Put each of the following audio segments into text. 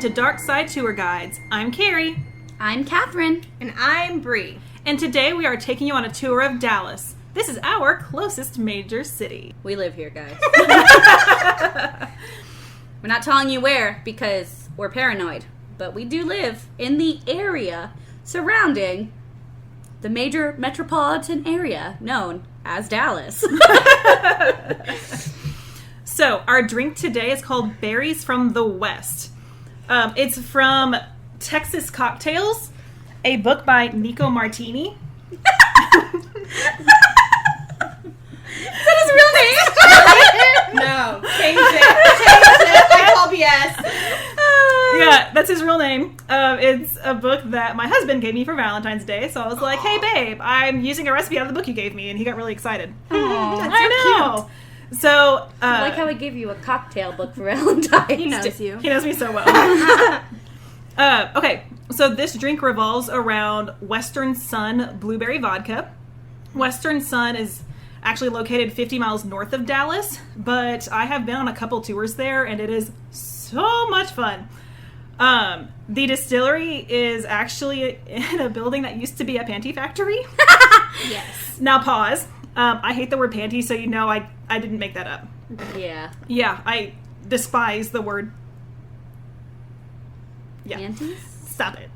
to Dark Side Tour Guides. I'm Carrie. I'm Catherine. And I'm Bree. And today we are taking you on a tour of Dallas. This is our closest major city. We live here, guys. We're not telling you where because we're paranoid, but we do live in the area surrounding the major metropolitan area known as Dallas. So, our drink today is called Berries from the West. It's from Texas Cocktails, a book by Nico Martini. Is that his real name? No. Change it. I call BS. Yeah, that's his real name. It's a book that my husband gave me for Valentine's Day, so I was like, hey babe, I'm using a recipe out of the book you gave me, and he got really excited. I know. Cute. So, I like how I gave you a cocktail book for Valentine's. He knows you. He knows me so well. Okay, so this drink revolves around Western Sun Blueberry Vodka. Western Sun is actually located 50 miles north of Dallas, but I have been on a couple tours there, and it is so much fun. The distillery is actually in a building that used to be a panty factory. Yes. Now pause. I hate the word panty, so you know I didn't make that up. Yeah. Yeah, I despise the word. Yeah. Panties? Stop it.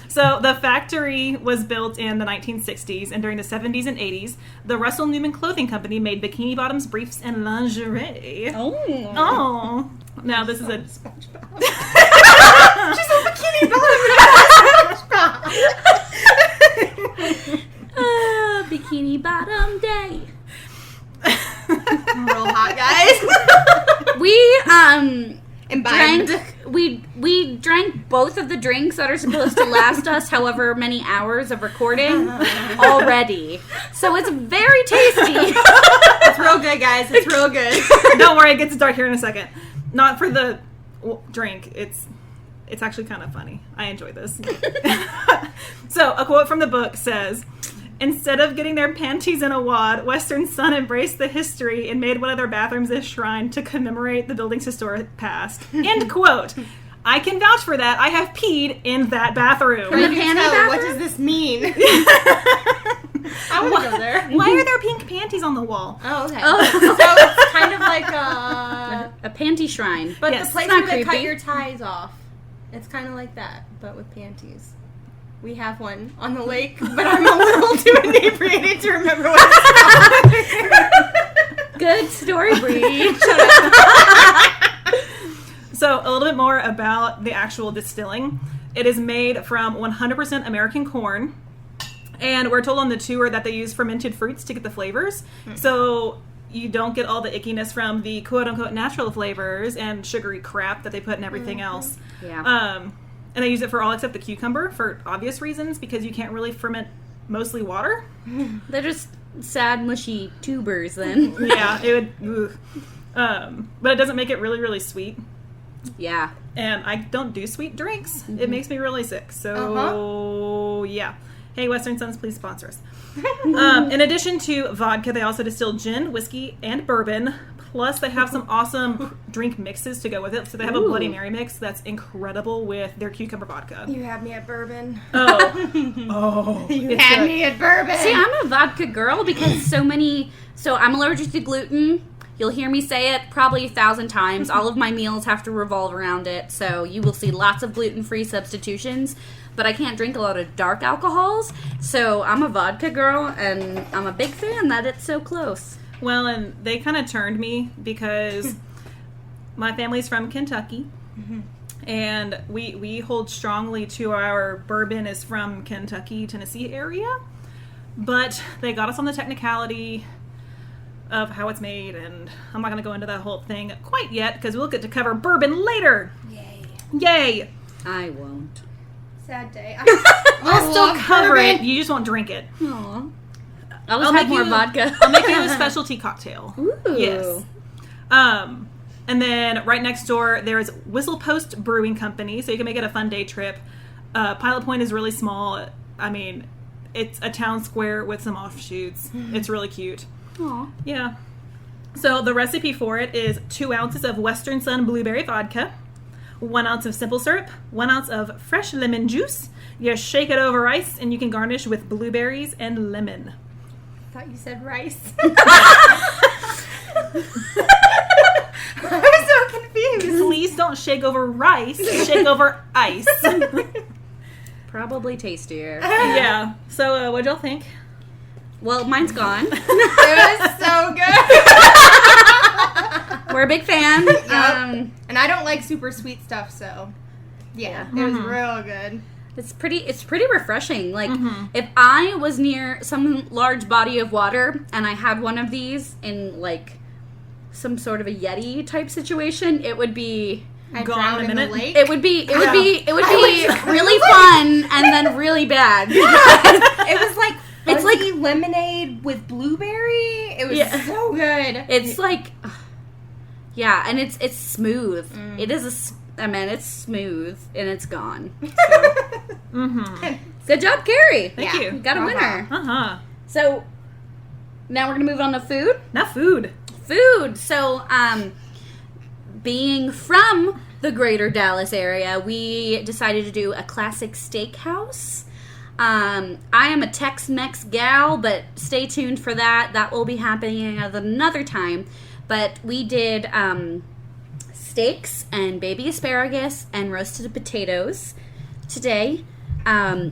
So the factory was built in the 1960s, and during the 70s and 80s, the Russell Newman Clothing Company made bikini bottoms, briefs, and lingerie. Oh. Now this is a... SpongeBob. She's a bikini bottom. Bikini bottom day. Real hot, guys. We, Imbibed. we drank both of the drinks that are supposed to last us however many hours of recording already. So it's very tasty. It's real good, guys. It's real good. Don't worry, it gets dark here in a second. Not for the drink. It's actually kind of funny. I enjoy this. So, a quote from the book says, "Instead of getting their panties in a wad, Western Sun embraced the history and made one of their bathrooms a shrine to commemorate the building's historic past." End quote. I can vouch for that. I have peed in that bathroom. In the panty bathroom? What does this mean? I want to go there. Why are there pink panties on the wall? Oh, okay. Oh. So it's kind of like A panty shrine. But Yes. the place It's not where they cut creepy. your ties off. It's kind of like that, but with panties. We have one on the lake, but I'm a little too inebriated to remember what it's called. Good story, Bree. So, a little bit more about the actual distilling. It is made from 100% American corn. And we're told on the tour that they use fermented fruits to get the flavors. So, you don't get all the ickiness from the quote-unquote natural flavors and sugary crap that they put in everything else. Yeah. And they use it for all except the cucumber for obvious reasons, because you can't really ferment mostly water. They're just sad, mushy tubers then. Yeah, it would... but it doesn't make it really, really sweet. Yeah. And I don't do sweet drinks. It makes me really sick. So, yeah. Hey, Western Suns, please sponsor us. In addition to vodka, they also distill gin, whiskey, and bourbon. Plus, they have some awesome drink mixes to go with it. So they have a Bloody Mary mix that's incredible with their cucumber vodka. You had me at bourbon. Oh. You had me at bourbon. See, I'm a vodka girl because so I'm allergic to gluten. You'll hear me say it probably 1,000 times. All of my meals have to revolve around it. So you will see lots of gluten-free substitutions. But I can't drink a lot of dark alcohols. So I'm a vodka girl, and I'm a big fan that it's so close. Well, and they kind of turned me because my family's from Kentucky. And we hold strongly to our bourbon is from Kentucky, Tennessee area. But they got us on the technicality of how it's made, and I'm not going to go into that whole thing quite yet because we'll get to cover bourbon later. Yay! I won't. Sad day. I'll still cover it. You just won't drink it. Aw. I'll just have more vodka. I'll make you a specialty cocktail. Ooh. Yes. And then right next door, there is Whistle Post Brewing Company, so you can make it a fun day trip. Pilot Point is really small. I mean, it's a town square with some offshoots. It's really cute. Aw. Yeah. So the recipe for it is 2 ounces of Western Sun Blueberry Vodka, 1 ounce of simple syrup, 1 ounce of fresh lemon juice. You shake it over rice, and you can garnish with blueberries and lemon. I thought you said rice. I was so confused. Please don't shake over rice. Shake over ice. Probably tastier. Yeah. So, what'd y'all think? Well, mine's gone. It was so good. We're a big fan. Yep. And I don't like super sweet stuff, so yeah, it was real good. It's pretty refreshing. Like, if I was near some large body of water and I had one of these in, like, some sort of a Yeti type situation, it would be I Gone drowned in a in the minute. lake. it would be really fun and then really bad. It was like It's fuzzy lemonade with blueberry. It was so good. It's like, yeah, and it's smooth. It is it's smooth and it's gone. So. Good job, Carrie. Thank you. You got a winner. So now we're gonna move on to food. Now food. So, being from the greater Dallas area, we decided to do a classic steakhouse. I am a Tex-Mex gal, but stay tuned for that. That will be happening at another time. But we did steaks and baby asparagus and roasted potatoes today. I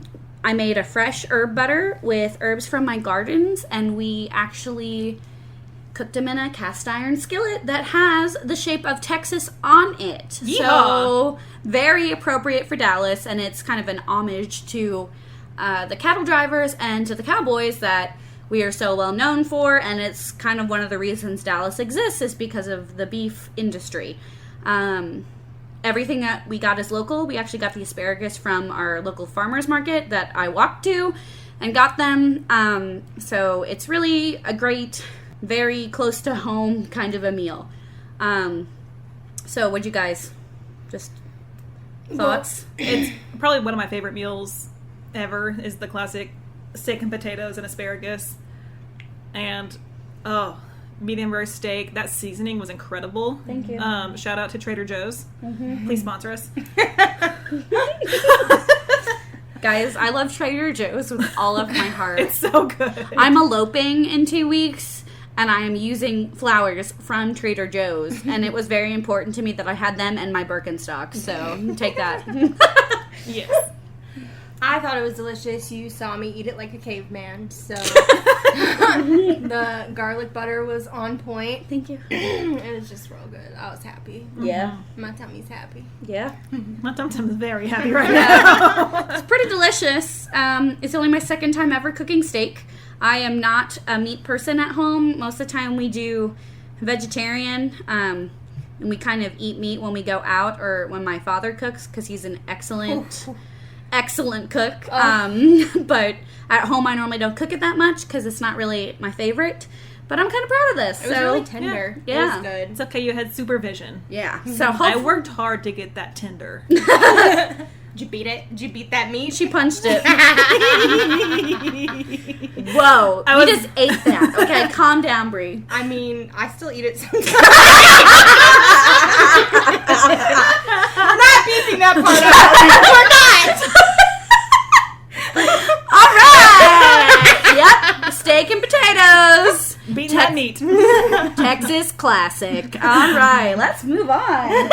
made a fresh herb butter with herbs from my gardens, and we actually cooked them in a cast iron skillet that has the shape of Texas on it. Yeehaw. So very appropriate for Dallas, and it's kind of an homage to the cattle drivers and to the cowboys that we are so well known for, and it's kind of one of the reasons Dallas exists is because of the beef industry. Everything that we got is local. We actually got the asparagus from our local farmers market that I walked to and got them. So it's really a great, very close to home kind of a meal. So what'd you guys just thoughts? It's probably one of my favorite meals ever is the classic steak and potatoes and asparagus. And medium rare steak. That seasoning was incredible. Thank you. Shout out to Trader Joe's. Please sponsor us. Guys, I love Trader Joe's with all of my heart. It's so good. I'm eloping in 2 weeks, and I am using flowers from Trader Joe's, and it was very important to me that I had them and my Birkenstocks, so take that. Yes. I thought it was delicious. You saw me eat it like a caveman, so the garlic butter was on point. Thank you. It was just real good. I was happy. Yeah. My tummy's happy. Yeah. My tum-tum is very happy right now. It's pretty delicious. It's only my second time ever cooking steak. I am not a meat person at home. Most of the time we do vegetarian, and we kind of eat meat when we go out or when my father cooks because he's an excellent cook. But at home I normally don't cook it that much because it's not really my favorite. But I'm kind of proud of this. It was really tender. Yeah. It was good. It's okay, you had supervision. Yeah. So I worked hard to get that tender. Did you beat it? Did you beat that meat? She punched it. Whoa. We just ate that. Okay, calm down, Brie. I mean, I still eat it sometimes. We're not beeping that part out. We're not. All right. Yep. Steak and potatoes. Beating that meat. Texas classic. All right. Let's move on.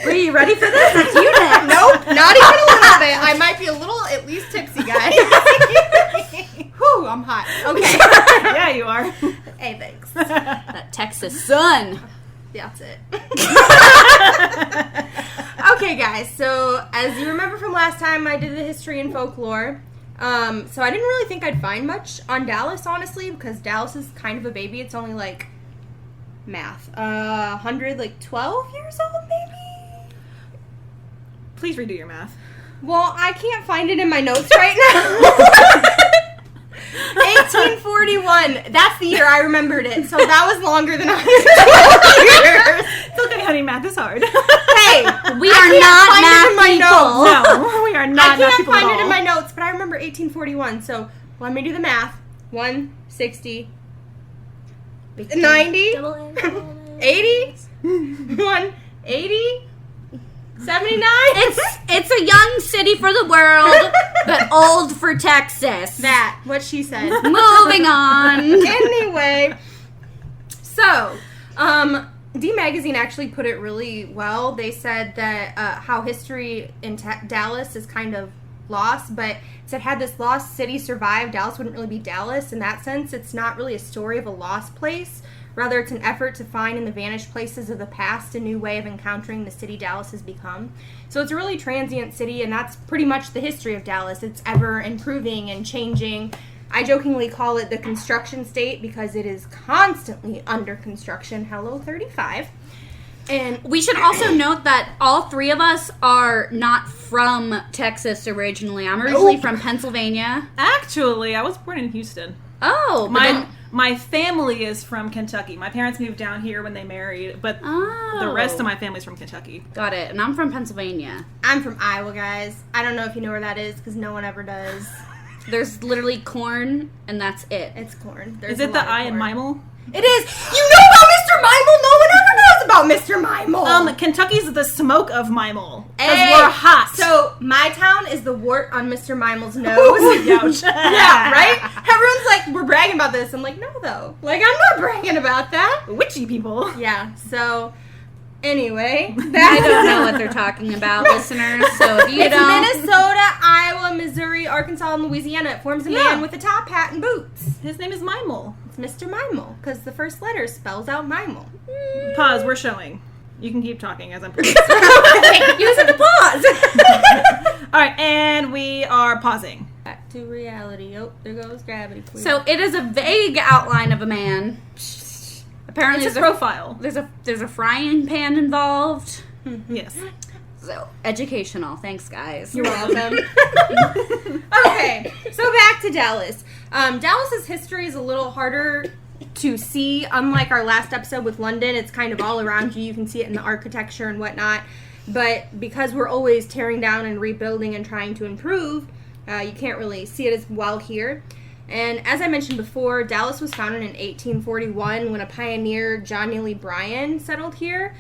Brie, you ready for this? It's you next. Nope, not even a little bit. I might be a little, at least tipsy, guys. Whew, I'm hot. Okay. Yeah, you are. Hey, thanks. That Texas sun. That's it. Okay, guys. So, as you remember from last time, I did the history and folklore. So I didn't really think I'd find much on Dallas, honestly, because Dallas is kind of a baby. It's only like math, 112 years old, maybe. Please redo your math. Well, I can't find it in my notes right now. 1841. That's the year I remembered it. So that was longer than 112 years. It's okay, honey. Math is hard. Hey, We are not math people. No, we are not I math can't people find at it in all. my notes, but I remember 1841. So let me do the math. 160, 90, 80, 180, 79? It's a young city for the world, but old for Texas. That, what she said. Moving on. Anyway, so, D Magazine actually put it really well. They said that how history in Dallas is kind of lost, but said had this lost city survived, Dallas wouldn't really be Dallas. In that sense, it's not really a story of a lost place. Rather, it's an effort to find in the vanished places of the past a new way of encountering the city Dallas has become. So it's a really transient city, and that's pretty much the history of Dallas. It's ever improving and changing. I jokingly call it the construction state because it is constantly under construction. Hello, 35. And we should also note that all three of us are not from Texas originally. I'm originally from Pennsylvania. Actually, I was born in Houston. Oh, My family is from Kentucky. My parents moved down here when they married, but the rest of my family's from Kentucky. Got it. And I'm from Pennsylvania. I'm from Iowa, guys. I don't know if you know where that is because no one ever does. There's literally corn, and that's it. It's corn. Is it the I in Mimel? It is. You know about Mr. Mimel? No one ever knows about Mr. Mimel. Kentucky's the smoke of Mimel. Because Hey, we're hot. So, my town is the wart on Mr. Mimel's nose. Ouch. Yeah, right? Everyone's like, we're bragging about this. I'm like, no, though. Like, I'm not bragging about that. Witchy people. Yeah, so, anyway. I don't know what they're talking about, listeners, so if you It's don't... Minnesota, Iowa, Missouri, Arkansas, and Louisiana. It forms a man with a top hat and boots. His name is Mimel. It's Mr. Mimel, because the first letter spells out Mimel. Pause, we're showing. You can keep talking as I'm Use it to pause. Alright, and we are pausing. Back to reality. Oh, there goes gravity. Queen. So it is a vague outline of a man. Apparently It's a profile. there's a frying pan involved. Yes. So educational. Thanks, guys. You're welcome. Okay, so back to Dallas. Dallas's history is a little harder to see. Unlike our last episode with London, it's kind of all around you. You can see it in the architecture and whatnot. But because we're always tearing down and rebuilding and trying to improve, you can't really see it as well here. And as I mentioned before, Dallas was founded in 1841 when a pioneer, John Neely Bryan, settled here.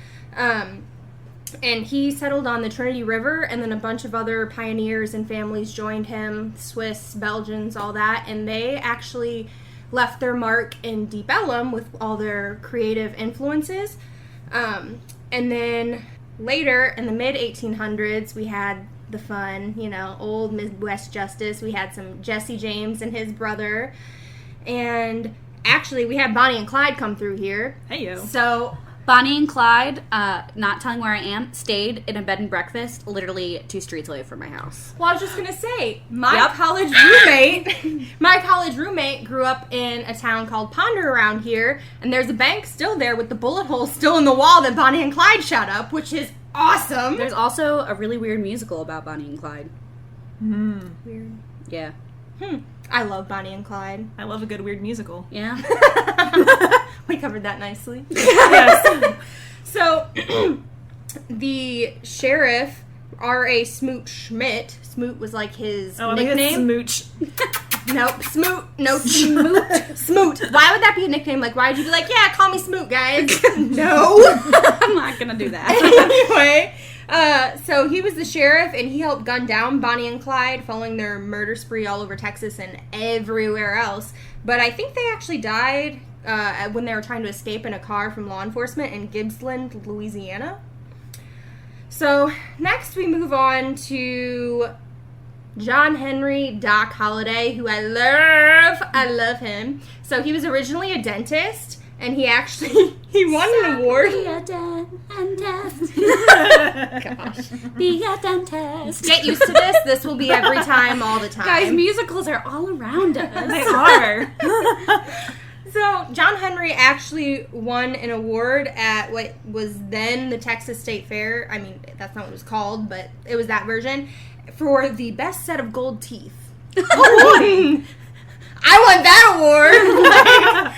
And he settled on the Trinity River, and then a bunch of other pioneers and families joined him, Swiss, Belgians, all that, and they actually left their mark in Deep Ellum with all their creative influences. And then later, in the mid-1800s, we had the fun, old Midwest Justice. We had some Jesse James and his brother, and actually, we had Bonnie and Clyde come through here. Hey, yo. So... Bonnie and Clyde, not telling where I am, stayed in a bed and breakfast literally 2 streets away from my house. Well, I was just going to say, my Yep. college roommate grew up in a town called Ponder around here, and there's a bank still there with the bullet hole still in the wall that Bonnie and Clyde shot up, which is awesome. There's also a really weird musical about Bonnie and Clyde. Weird. Yeah. I love Bonnie and Clyde. I love a good weird musical. Yeah. We covered that nicely. Yes. So, the sheriff, R.A. Smoot Schmidt, Smoot was like his Oh, I think it's nickname. Smooch. Nope, Smoot. No, Smoot. Smoot. Why would that be a nickname? Like, why would you be like, yeah, call me Smoot, guys? No. I'm not gonna do that. Anyway, so he was the sheriff, and he helped gun down Bonnie and Clyde following their murder spree all over Texas and everywhere else. But I think they actually died when they were trying to escape in a car from law enforcement in Gibbsland, Louisiana. So next we move on to John Henry Doc Holliday, who I love him. So he was originally a dentist, and he won an award. Be a dentist. Gosh. Be a dentist. Get used to this. This will be every time, all the time. Guys, musicals are all around us. They are. So, John Henry actually won an award at what was then the Texas State Fair. I mean, that's not what it was called, but it was that version. For the best set of gold teeth. I won that award!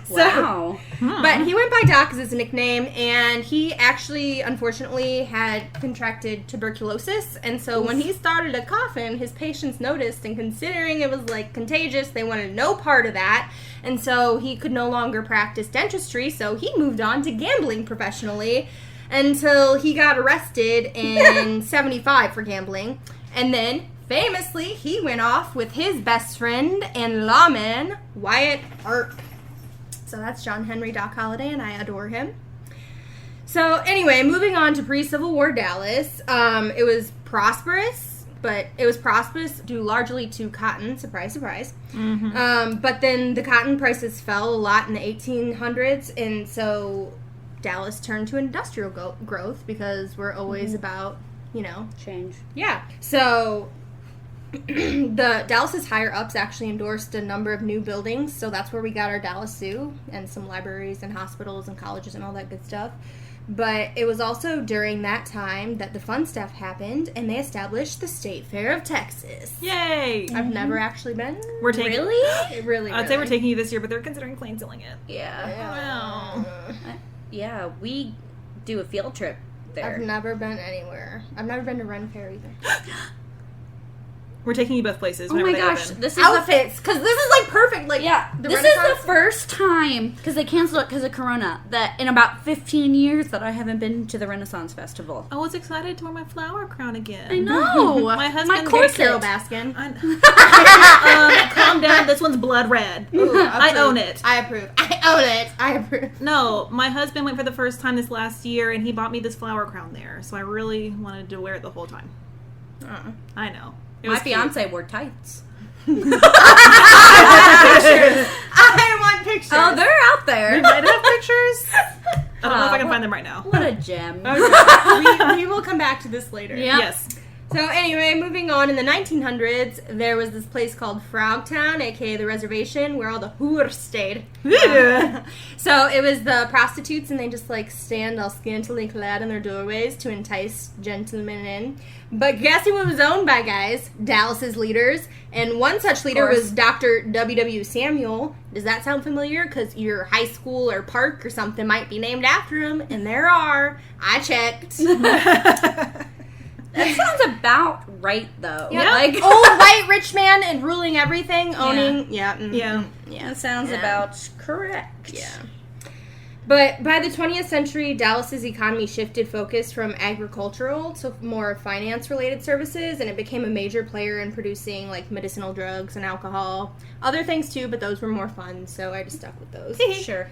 Wow. But he went by Doc as his nickname, and he actually, unfortunately, had contracted tuberculosis. And so when he started a coffin, his patients noticed, and considering it was, contagious, they wanted no part of that. And so he could no longer practice dentistry, so he moved on to gambling professionally. until he got arrested in 75 for gambling. And then, famously, he went off with his best friend and lawman, Wyatt Earp. So that's John Henry Doc Holliday, and I adore him. So anyway, moving on to pre-Civil War Dallas, it was prosperous, but it was prosperous due largely to cotton. Surprise, surprise. Mm-hmm. But then the cotton prices fell a lot in the 1800s, and so Dallas turned to industrial growth because we're always about, change. Yeah. So the Dallas's higher ups actually endorsed a number of new buildings, so that's where we got our Dallas Zoo and some libraries and hospitals and colleges and all that good stuff. But it was also during that time that the fun stuff happened, and they established the State Fair of Texas. Yay! I've never actually been. We're taking. Really? I'd say we're taking you this year, but they're considering canceling it. Yeah. Yeah, we do a field trip there. I've never been anywhere. I've never been to Ren Fair either. We're taking you both places. Oh my whenever they gosh, open. this is Outfits, because this is like perfect. Like, Yeah, the this is Renaissance. the first time, because they canceled it because of Corona, that in about 15 years that I haven't been to the Renaissance Festival. I was excited to wear my flower crown again. I know. My husband. corset. Carol Baskin. Calm down. This one's blood red. Ooh, I own it. I approve. I approve. No, my husband went for the first time this last year, and he bought me this flower crown there. So I really wanted to wear it the whole time. I know. It My was cute. fiance wore tights. I want pictures. Oh, they're out We there. might have pictures. I don't know if I can find them right now. What a gem. we will come back to this later. Yeah. Yes. So anyway, moving on, in the 1900s, there was this place called Frogtown, aka the Reservation, where all the whores stayed. So it was the prostitutes, and they just like stand all scantily clad in their doorways to entice gentlemen in. But guess who it was owned by, guys? Dallas's leaders. And one such leader was Dr. W.W. Samuel. Does that sound familiar? Because your high school or park or something might be named after him. And there are. I checked. That sounds about right, though. Yeah. Like, Old white rich man and ruling everything, owning. Yeah. Yeah. that sounds about correct. Yeah. But by the 20th century, Dallas's economy shifted focus from agricultural to more finance-related services, and it became a major player in producing, like, medicinal drugs and alcohol. Other things, too, but those were more fun, so I just stuck with those. Sure.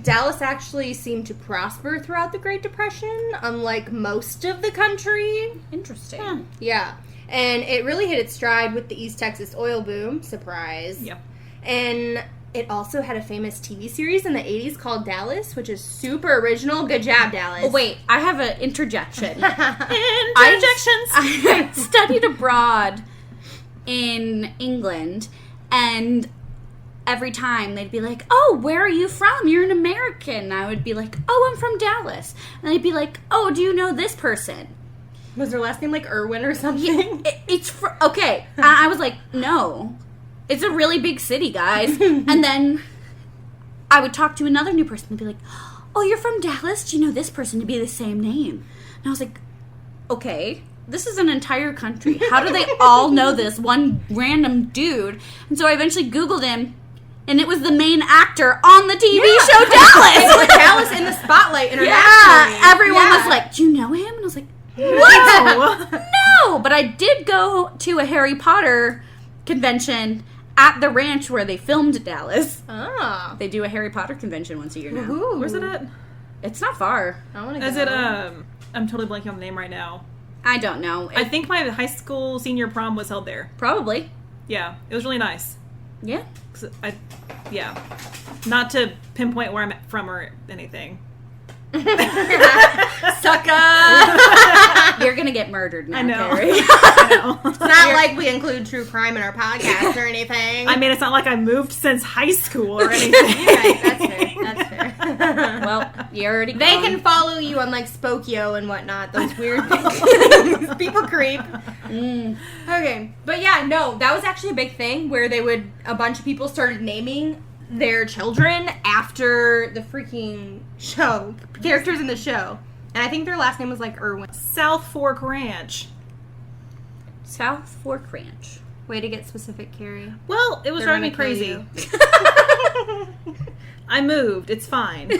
Dallas actually seemed to prosper throughout the Great Depression, unlike most of the country. Interesting. Yeah. And it really hit its stride with the East Texas oil boom. Surprise. Yeah. And it also had a famous TV series in the 80s called Dallas, which is super original. Good job, Dallas. Oh, wait. I have an interjection. Interjections. I studied abroad in England, and every time they'd be like, "Oh, where are you from? You're an American." And I would be like, "Oh, I'm from Dallas." And they'd be like, "Oh, do you know this person?" Was their last name like Irwin or something? It's okay. I was like, "No. It's a really big city, guys." And then I would talk to another new person and be like, "Oh, you're from Dallas? Do you know this person to be the same name?" And I was like, "Okay, this is an entire country. How do they all know this one random dude?" And so I eventually Googled him, and it was the main actor on the TV show Dallas. They put Dallas in the spotlight internationally. Yeah, everyone was like, "Do you know him?" And I was like, "What? No." But I did go to a Harry Potter convention at the ranch where they filmed Dallas. Oh. They do a Harry Potter convention once a year now. Ooh. Where's it at? It's not far. I want to go. Is it, I'm totally blanking on the name right now. I don't know. I think my high school senior prom was held there. Probably. Yeah. It was really nice. Yeah. Yeah. Not to pinpoint where I'm from or anything. Sucker! You're going to get murdered now, I know. Carrie. I know. It's not like we include true crime in our podcast or anything. I mean, it's not like I moved since high school or anything. You're right. That's fair. That's fair. Well, you already They gone. can follow you on like Spokio and whatnot. Those weird things. People creep. Okay, but yeah, no, that was actually a big thing where a bunch of people started naming their children after the freaking show, characters in the show, and I think their last name was like Irwin. South Fork Ranch. South Fork Ranch. Way to get specific, Carrie. Well, it was They're driving me gonna kill crazy. you. I moved. It's fine.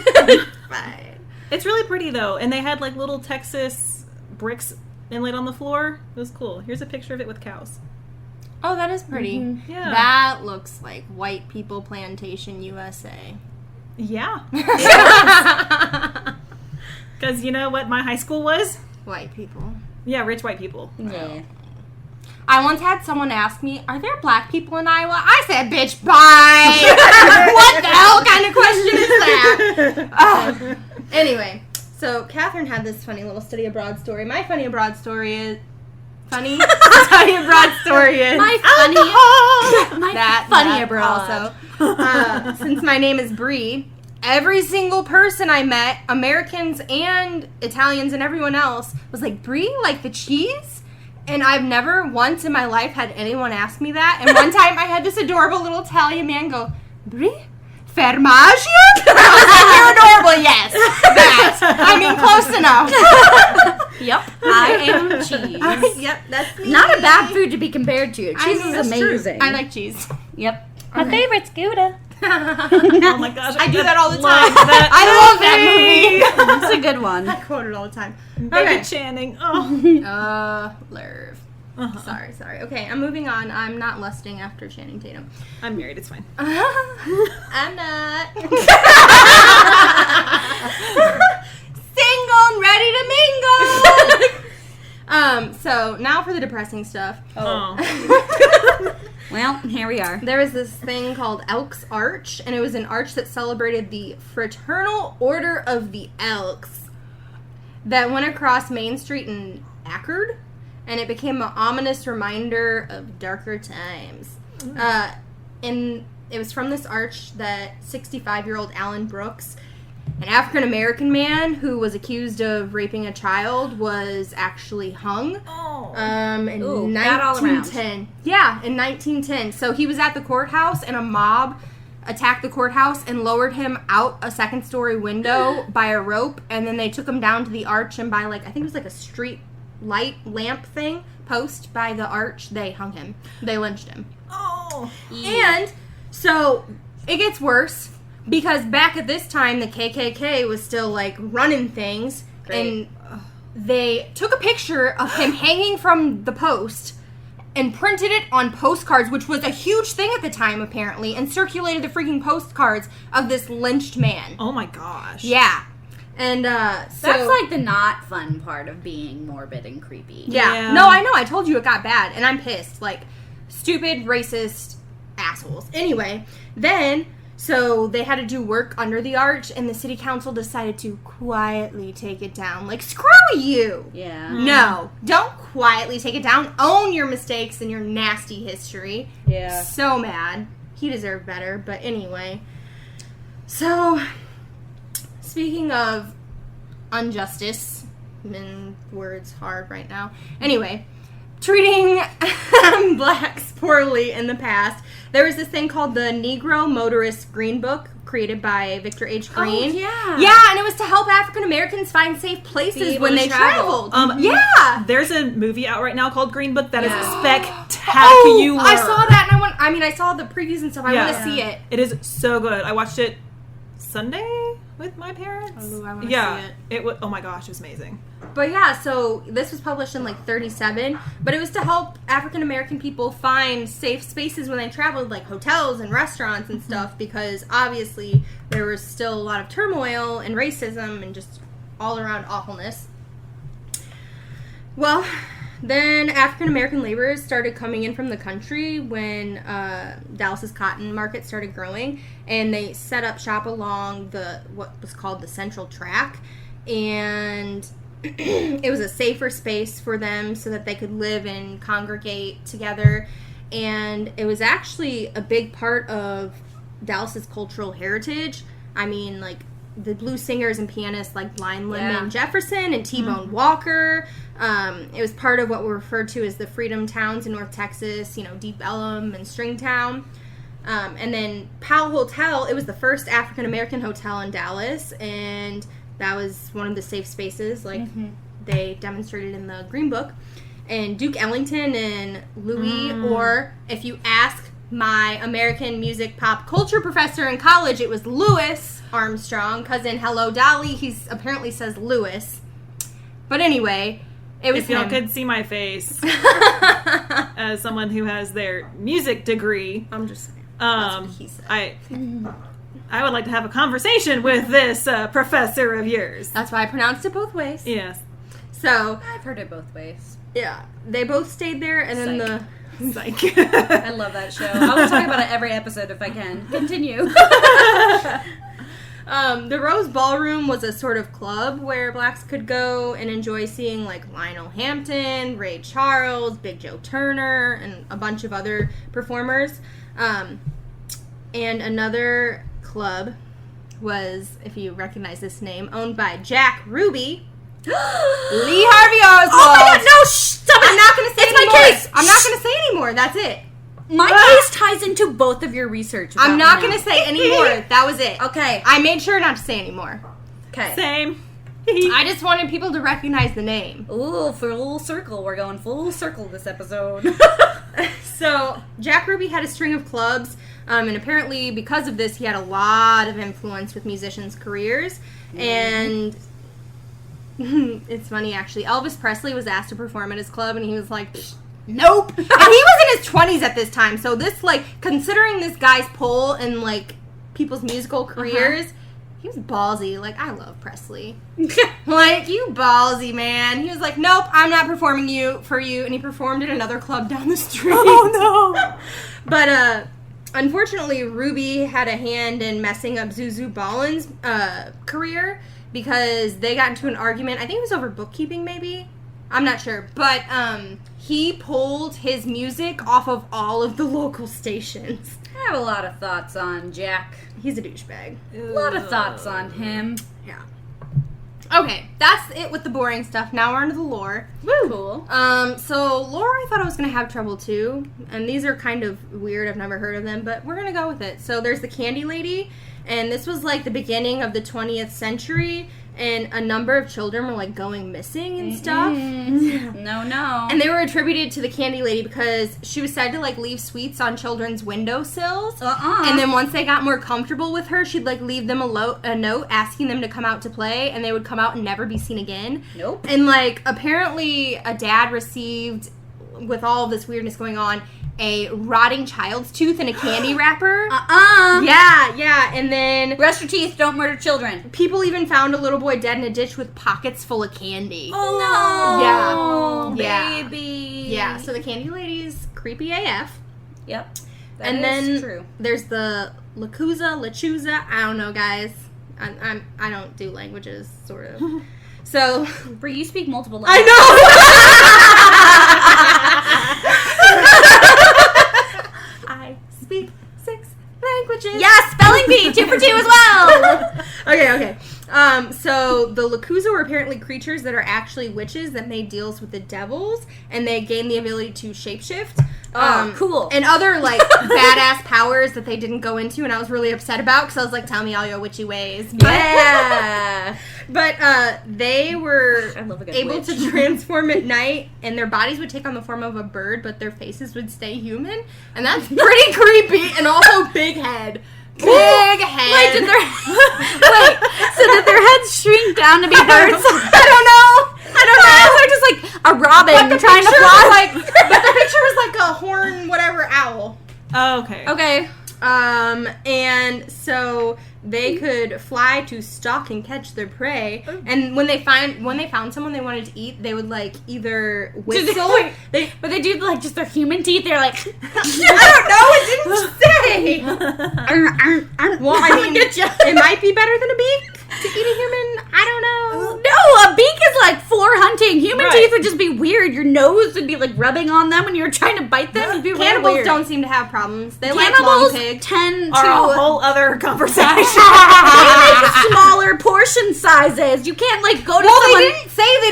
Fine. It's really pretty, though. And they had, like, little Texas bricks inlaid on the floor. It was cool. Here's a picture of it with cows. Oh, that is pretty. Mm-hmm. Yeah. That looks like white people plantation USA. Yeah. Because you know what my high school was? White people. Yeah, rich white people. Yeah. I once had someone ask me, are there black people in Iowa? I said, bitch, bye! What the hell kind of question is that? Anyway, so Catherine had this funny little study abroad story. My funny abroad story is... Funny? Study abroad story is... My funny abroad. Also. Since my name is Bree, every single person I met, Americans and Italians and everyone else, was like, Bree, like the cheese? And I've never once in my life had anyone ask me that. And one time I had this adorable little Italian man go, Brie? Formaggio? I was like, you're adorable, yes. That. I mean, close enough. Yep, I am cheese. Yep, that's me. Not a bad food to be compared to. Cheese is that's amazing. True. I like cheese. Yep. My favorite's Gouda. Oh my gosh. I do that all the time. That I love that movie. That's a good one. I quote it all the time. David Channing. Oh. Lerv. Uh-huh. Sorry. Okay, I'm moving on. I'm not lusting after Channing Tatum. I'm married. It's fine. I'm not. Single and ready to mingle. So now for the depressing stuff. Oh. Well, here we are. There was this thing called Elks Arch, and it was an arch that celebrated the Fraternal Order of the Elks that went across Main Street in Akron, and it became an ominous reminder of darker times. And it was from this arch that 65-year-old Alan Brooks, an African-American man who was accused of raping a child, was actually hung. Oh. In Ooh, bad all around. 1910. Yeah, in 1910. So he was at the courthouse, and a mob attacked the courthouse and lowered him out a second-story window by a rope, and then they took him down to the arch, and by, like, I think it was like a street light lamp thing, post by the arch, they hung him. They lynched him. Oh. And so it gets worse, because back at this time, the KKK was still, like, running things. Great. And they took a picture of him hanging from the post and printed it on postcards, which was a huge thing at the time, apparently, and circulated the freaking postcards of this lynched man. Oh my gosh. Yeah. And, so... That's like the not fun part of being morbid and creepy. Yeah. No, I know. I told you it got bad, and I'm pissed. Like, stupid, racist assholes. Anyway, then... So they had to do work under the arch, and the city council decided to quietly take it down. Like, screw you! Yeah. No, don't quietly take it down. Own your mistakes and your nasty history. Yeah. So mad. He deserved better, but anyway. So, speaking of injustice, words hard right now. Anyway, treating blacks poorly in the past, there was this thing called the Negro Motorist Green Book, created by Victor H. Green. Oh, yeah. Yeah, and it was to help African Americans find safe places when they traveled. Yeah. There's a movie out right now called Green Book that is spectacular. Oh, I saw that, and I saw the previews and stuff. I want to see it. It is so good. I watched it Sunday with my parents. Oh, I want to see it was. Oh my gosh, it was amazing. But yeah, so this was published in like 1937, but it was to help African American people find safe spaces when they traveled, like hotels and restaurants and stuff, because obviously there was still a lot of turmoil and racism and just all around awfulness. Well, then African American laborers started coming in from the country when Dallas's cotton market started growing, and they set up shop along what was called the Central Track, and it was a safer space for them so that they could live and congregate together, and it was actually a big part of Dallas's cultural heritage. I mean, like, the blues singers and pianists like Lyman Jefferson and T-Bone Walker. It was part of what were referred to as the Freedom Towns in North Texas, Deep Ellum and Stringtown. And then Powell Hotel, it was the first African-American hotel in Dallas, and that was one of the safe spaces, like they demonstrated in the Green Book. And Duke Ellington and Louis, or if you ask my American music pop culture professor in college, it was Louis Armstrong, because in Hello Dolly, he apparently says Louis. But anyway, it was If y'all him. could see my face as someone who has their music degree, I'm just saying. That's what he said. I would like to have a conversation with this professor of yours. That's why I pronounced it both ways. Yes. So, I've heard it both ways. yeah, they both stayed there, and then Psych. It's like I love that show. I will talk about it every episode if I can. Continue. The Rose Ballroom was a sort of club where blacks could go and enjoy seeing like Lionel Hampton, Ray Charles, Big Joe Turner, and a bunch of other performers. And another club was, if you recognize this name, owned by Jack Ruby. Lee Harvey Oswald. Oh my god, no, stop it. I'm not going to say It's my anymore. case. I'm not going to say anymore. That's it. My case ties into both of your research. I'm not going to say anymore. That was it. Okay. I made sure not to say anymore. Okay. Same. I just wanted people to recognize the name. Ooh, full circle. We're going full circle this episode. So, Jack Ruby had a string of clubs, and apparently because of this, he had a lot of influence with musicians' careers. And it's funny, actually. Elvis Presley was asked to perform at his club, and he was like, nope. And he was in his 20s at this time, so this, like, considering this guy's pull in, like, people's musical careers, he was ballsy. Like, I love Presley. Like, you ballsy, man. He was like, nope, I'm not performing for you. And he performed at another club down the street. Oh no. But, unfortunately, Ruby had a hand in messing up Zuzu Ballin's career because they got into an argument. I think it was over bookkeeping, maybe. I'm not sure. But, he pulled his music off of all of the local stations. I have a lot of thoughts on Jack. He's a douchebag. A lot of thoughts on him. Yeah. Okay, that's it with the boring stuff. Now we're into the lore. Woo! Cool. So lore, I thought I was gonna have trouble too, and these are kind of weird. I've never heard of them, but we're gonna go with it. So there's the Candy Lady, and this was like the beginning of the 20th century, and a number of children were like going missing and stuff. No. And they were attributed to the Candy Lady because she was said to like leave sweets on children's windowsills. And then once they got more comfortable with her, she'd like leave them a note asking them to come out to play, and they would come out and never be seen again. Nope. And like apparently a dad received, with all of this weirdness going on, a rotting child's tooth in a candy wrapper. Yeah, and then Brush your teeth, don't murder children. people even found a little boy dead in a ditch with pockets full of candy. Oh, no. Yeah. Baby. Yeah, so the Candy Lady's creepy AF. Yep. That And is then true. there's the Lechuza, I don't know, guys. I don't do languages, sort of. So Brie, you speak multiple I languages. know. I speak 6 languages. Yes, spelling bee, 2 for 2 as well. Okay. So the Lechuza were apparently creatures that are actually witches that made deals with the devils, and they gain the ability to shapeshift. Cool. And other, like, badass powers that they didn't go into, and I was really upset about, because I was like, tell me all your witchy ways. But, Yeah. but they were I love a good able witch. to transform at night, and their bodies would take on the form of a bird, but their faces would stay human, and that's pretty creepy, and also big head. Big head. Wait, so did their heads shrink down to be birds? I don't know. They're just like a robin trying to fly. But the picture was like a horn, whatever, owl. Oh, okay. Okay. And so they could fly to stalk and catch their prey. And when they found someone they wanted to eat, they would like either whistle. But they do like just their human teeth. They're like, I don't know. It didn't say. Well, I mean, it might be better than a beak to eat a human. I don't know. No, a beak is like for hunting. Human Right. teeth would just be weird. Your nose would be like rubbing on them when you're trying to bite them. It'd be real Cannibals weird. don't seem to have problems. They like long Cannibals pigs. tend Are a to whole other conversation. they make smaller portion sizes. You can't like go to Well, someone. they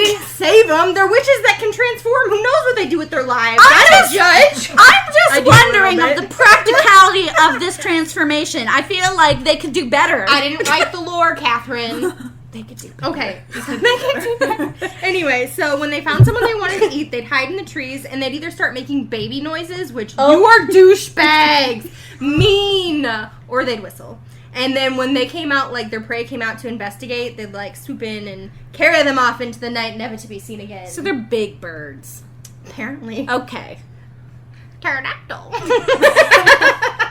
didn't save them. They're witches that can transform. Who knows what they do with their lives? I'm I don't just- judge. I'm I just do a wondering little of bit. the practicality of this transformation. I feel like they could do better. I didn't write the lore, Catherine. They could do better. Okay. They could do better. Anyway, so when they found someone they wanted to eat, they'd hide in the trees, and they'd either start making baby noises, which you are douchebags, mean, or they'd whistle. And then when they came out, like their prey came out to investigate, they'd like swoop in and carry them off into the night, never to be seen again. So they're big birds. Apparently. Okay. Pterodactyl.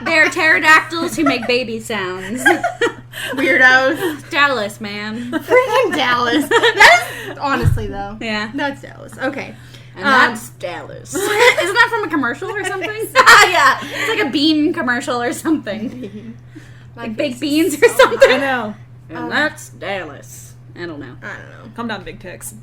They're pterodactyls who make baby sounds. Weirdos. Dallas, man. Freaking Dallas. That is, honestly, though. Yeah. That's Dallas. Okay. And that's Dallas. Isn't that from a commercial or something? Yeah. It's like a bean commercial or something. Like baked beans or something. I know. And that's Dallas. I don't know. Calm down, Big Ticks.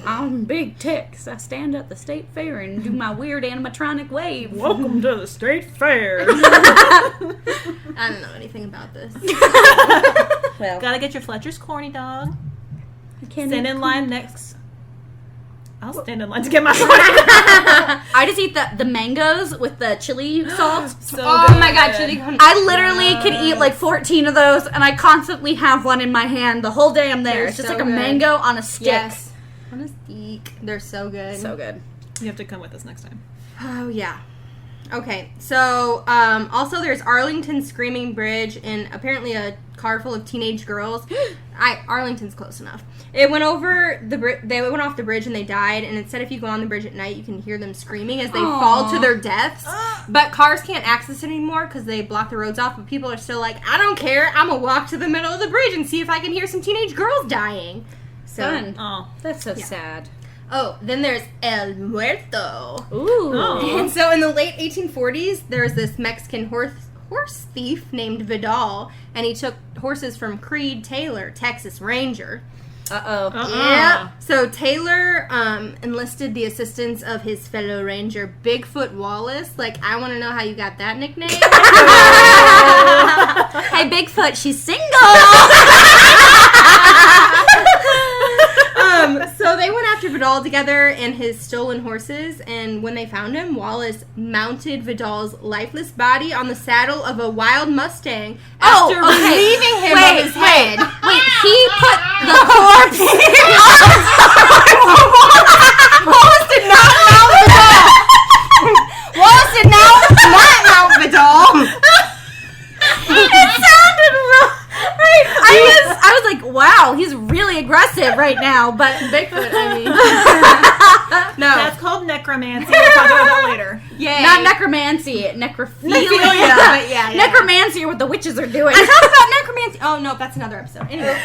I'm Big Ticks. I stand at the state fair and do my weird animatronic wave. Welcome to the state fair. I don't know anything about this. Well, Gotta get your Fletcher's corny dog. I can't Stand eat in line next. I'll stand in line to get my corny. I just eat the mangoes with the chili salt. So Oh good. my god, chili con- I literally could eat like 14 of those, and I constantly have one in my hand the whole day I'm there. They're It's just so like a good. mango on a stick. Yes. On a steak. They're so good. So good. You have to come with us next time. Oh, yeah. Okay, so also there's Arlington Screaming Bridge, and apparently a car full of teenage girls. Arlington's close enough. It went over the they went off the bridge and they died. And it said if you go on the bridge at night, you can hear them screaming as they fall to their deaths. But cars can't access it anymore because they block the roads off. But people are still like, I don't care. I'm gonna walk to the middle of the bridge and see if I can hear some teenage girls dying. So, Fun. Oh. That's so sad. oh, then there's El Muerto. Ooh. Oh. And so in the late 1840s, there was this Mexican horse thief named Vidal, and he took horses from Creed Taylor, Texas Ranger. Uh-oh. Yeah. So Taylor enlisted the assistance of his fellow ranger, Bigfoot Wallace. Like, I want to know how you got that nickname. Hey, Bigfoot, she's single. So they went after Vidal together and his stolen horses, and when they found him, Wallace mounted Vidal's lifeless body on the saddle of a wild Mustang after relieving him of his head. Wait, he put the corpse. Wallace did not mount Vidal. Wallace did not mount Vidal. It sounded wrong. I was like, wow, he's really aggressive right now, but Bigfoot, I mean. No. That's called necromancy. We'll talk about that later. Yay. not necromancy, necrophilia. But yeah. Necromancy are what the witches are doing. I talked about necromancy. Oh, no, that's another episode. Anyway.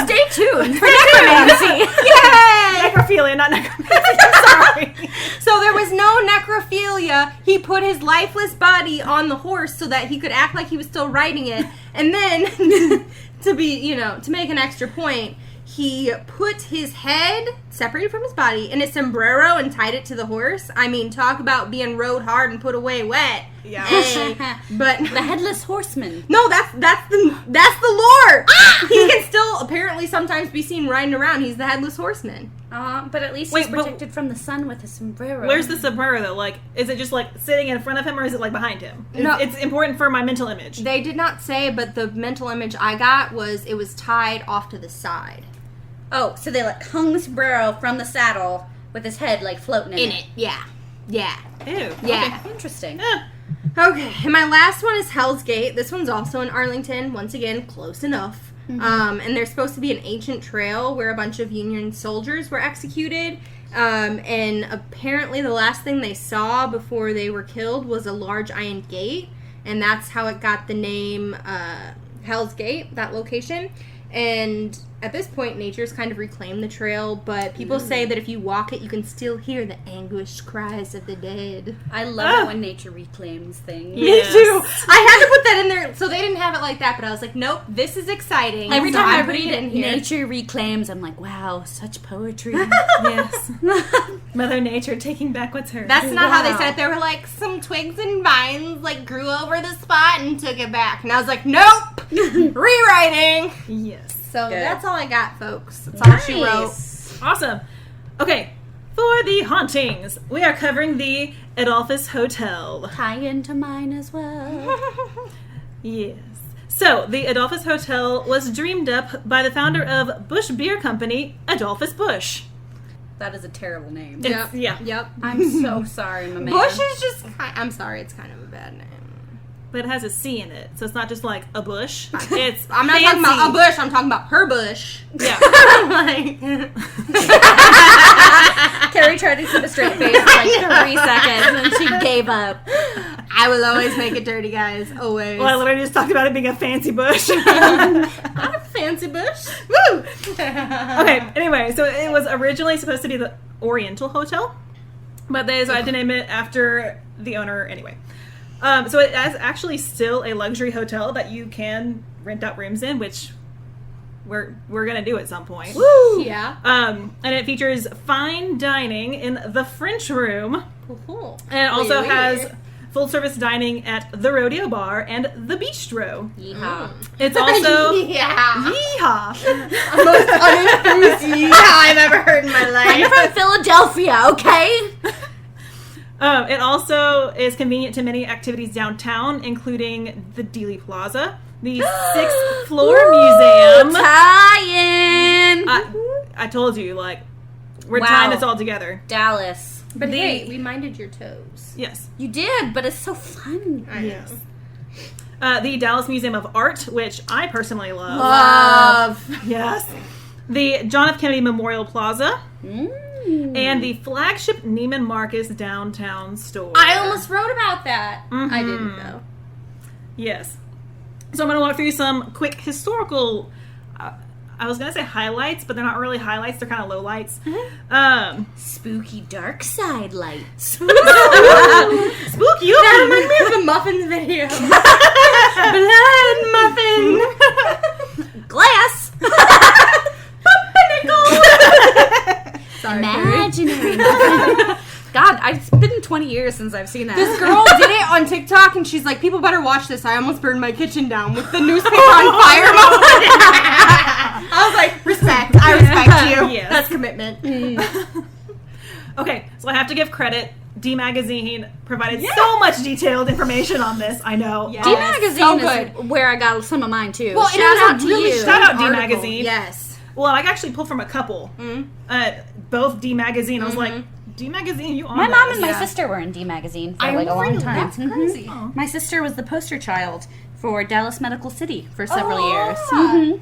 Stay tuned for necromancy. Yay! Necrophilia, not necromancy. I'm sorry. So there was no necrophilia. He put his lifeless body on the horse so that he could act like he was still riding it. And then, to make an extra point, he put his head separated from his body in a sombrero and tied it to the horse. I mean, talk about being rode hard and put away wet. Yeah. Hey, but The headless horseman. no, that's the lore. He can still apparently sometimes be seen riding around. He's the headless horseman. But at least Wait, he's but- protected from the sun with a sombrero. Where's the sombrero, though? Like, is it just, like, sitting in front of him, or is it, like, behind him? No. It's important for my mental image. They did not say, but the mental image I got was it was tied off to the side. Oh, so they like hung the sombrero from the saddle with his head like floating in it. Yeah. Yeah. Ew. Yeah. Interesting. Eh. Okay, and my last one is Hell's Gate. This one's also in Arlington. Once again, close enough. And there's supposed to be an ancient trail where a bunch of Union soldiers were executed. And apparently the last thing they saw before they were killed was a large iron gate. And that's how it got the name Hell's Gate, that location. And at this point, nature's kind of reclaimed the trail, but people say that if you walk it, you can still hear the anguished cries of the dead. I love it when nature reclaims things. Yes. Me too. I had to put that in there. So they didn't have it like that, but I was like, nope, this is exciting. Every So time I I'm putting read it in here. nature reclaims, I'm like, wow, such poetry. Yes. Mother Nature taking back what's hers. That's not how they Wow. said it. They were like, some twigs and vines like grew over the spot and took it back. And I was like, nope, rewriting. Yes. So Good. that's all I got, folks. That's all she wrote. Nice. Awesome. Okay. For the hauntings, we are covering the Adolphus Hotel. Tie into mine as well. Yes. So, the Adolphus Hotel was dreamed up by the founder of Busch Beer Company, Adolphus Busch. That is a terrible name. It's- Yeah. Yep. I'm so sorry, my man. Bush is just. I'm sorry, it's kind of a bad name. But it has a C in it, so it's not just like a bush. It's I'm not fancy. talking about a bush. I'm talking about her bush. Yeah. Like, Carrie tried to keep a straight face for like 3 seconds, and then she gave up. I will always make it dirty, guys. Always. Well, I literally just talked about it being a fancy bush. Not a fancy bush. Woo! Okay, anyway, so it was originally supposed to be the Oriental Hotel, but they decided to name it after the owner anyway. So it is actually still a luxury hotel that you can rent out rooms in, which we're going to do at some point. Woo! Yeah. And it features fine dining in the French Room, Cool. and it also Oui, oui. has full-service dining at the Rodeo Bar and the Bistro. Yeehaw. It's also... Yeah. Yeehaw! Most unenthused I've ever heard in my I'm life. from Philadelphia, okay? It also is convenient to many activities downtown, including the Dealey Plaza, the 6th floor museum. Tie-in! I told you, like, we're Wow. tying this all together. Dallas. But The- hey, we minded your toes. Yes. You did, but it's so fun. I know. Yes. The Dallas Museum of Art, which I personally love. Love. Yes. The John F. Kennedy Memorial Plaza. Mm. And the flagship Neiman Marcus downtown store. I almost wrote about that. Mhm. I didn't though. Yes. So I'm going to walk through some quick historical, I was going to say highlights, but they're not really highlights. They're kind of lowlights. Spooky dark side light. Spooky. That reminds me of the muffins video. Blood muffin. Glass! Sorry, Imaginary. God, it's been 20 years since I've seen that. This girl did it on TikTok, and she's like, "People better watch this. I almost burned my kitchen down with the newspaper on fire." I was like, "Respect. I respect you. Yes. That's commitment." Okay, so I have to give credit. D Magazine provided so much detailed information on this. I know. Yeah. D so Magazine good. is where I got some of mine too. Well, Shout it was out a to really you. Shout out D article. Magazine. Yes. Well, I actually pulled from a couple. Both D Magazine. I was like, D Magazine, you on My mom this? and my Yeah. sister were in D Magazine for I like a long really- time. that's crazy. Mhm. My sister was the poster child for Dallas Medical City for several Oh, years. yeah.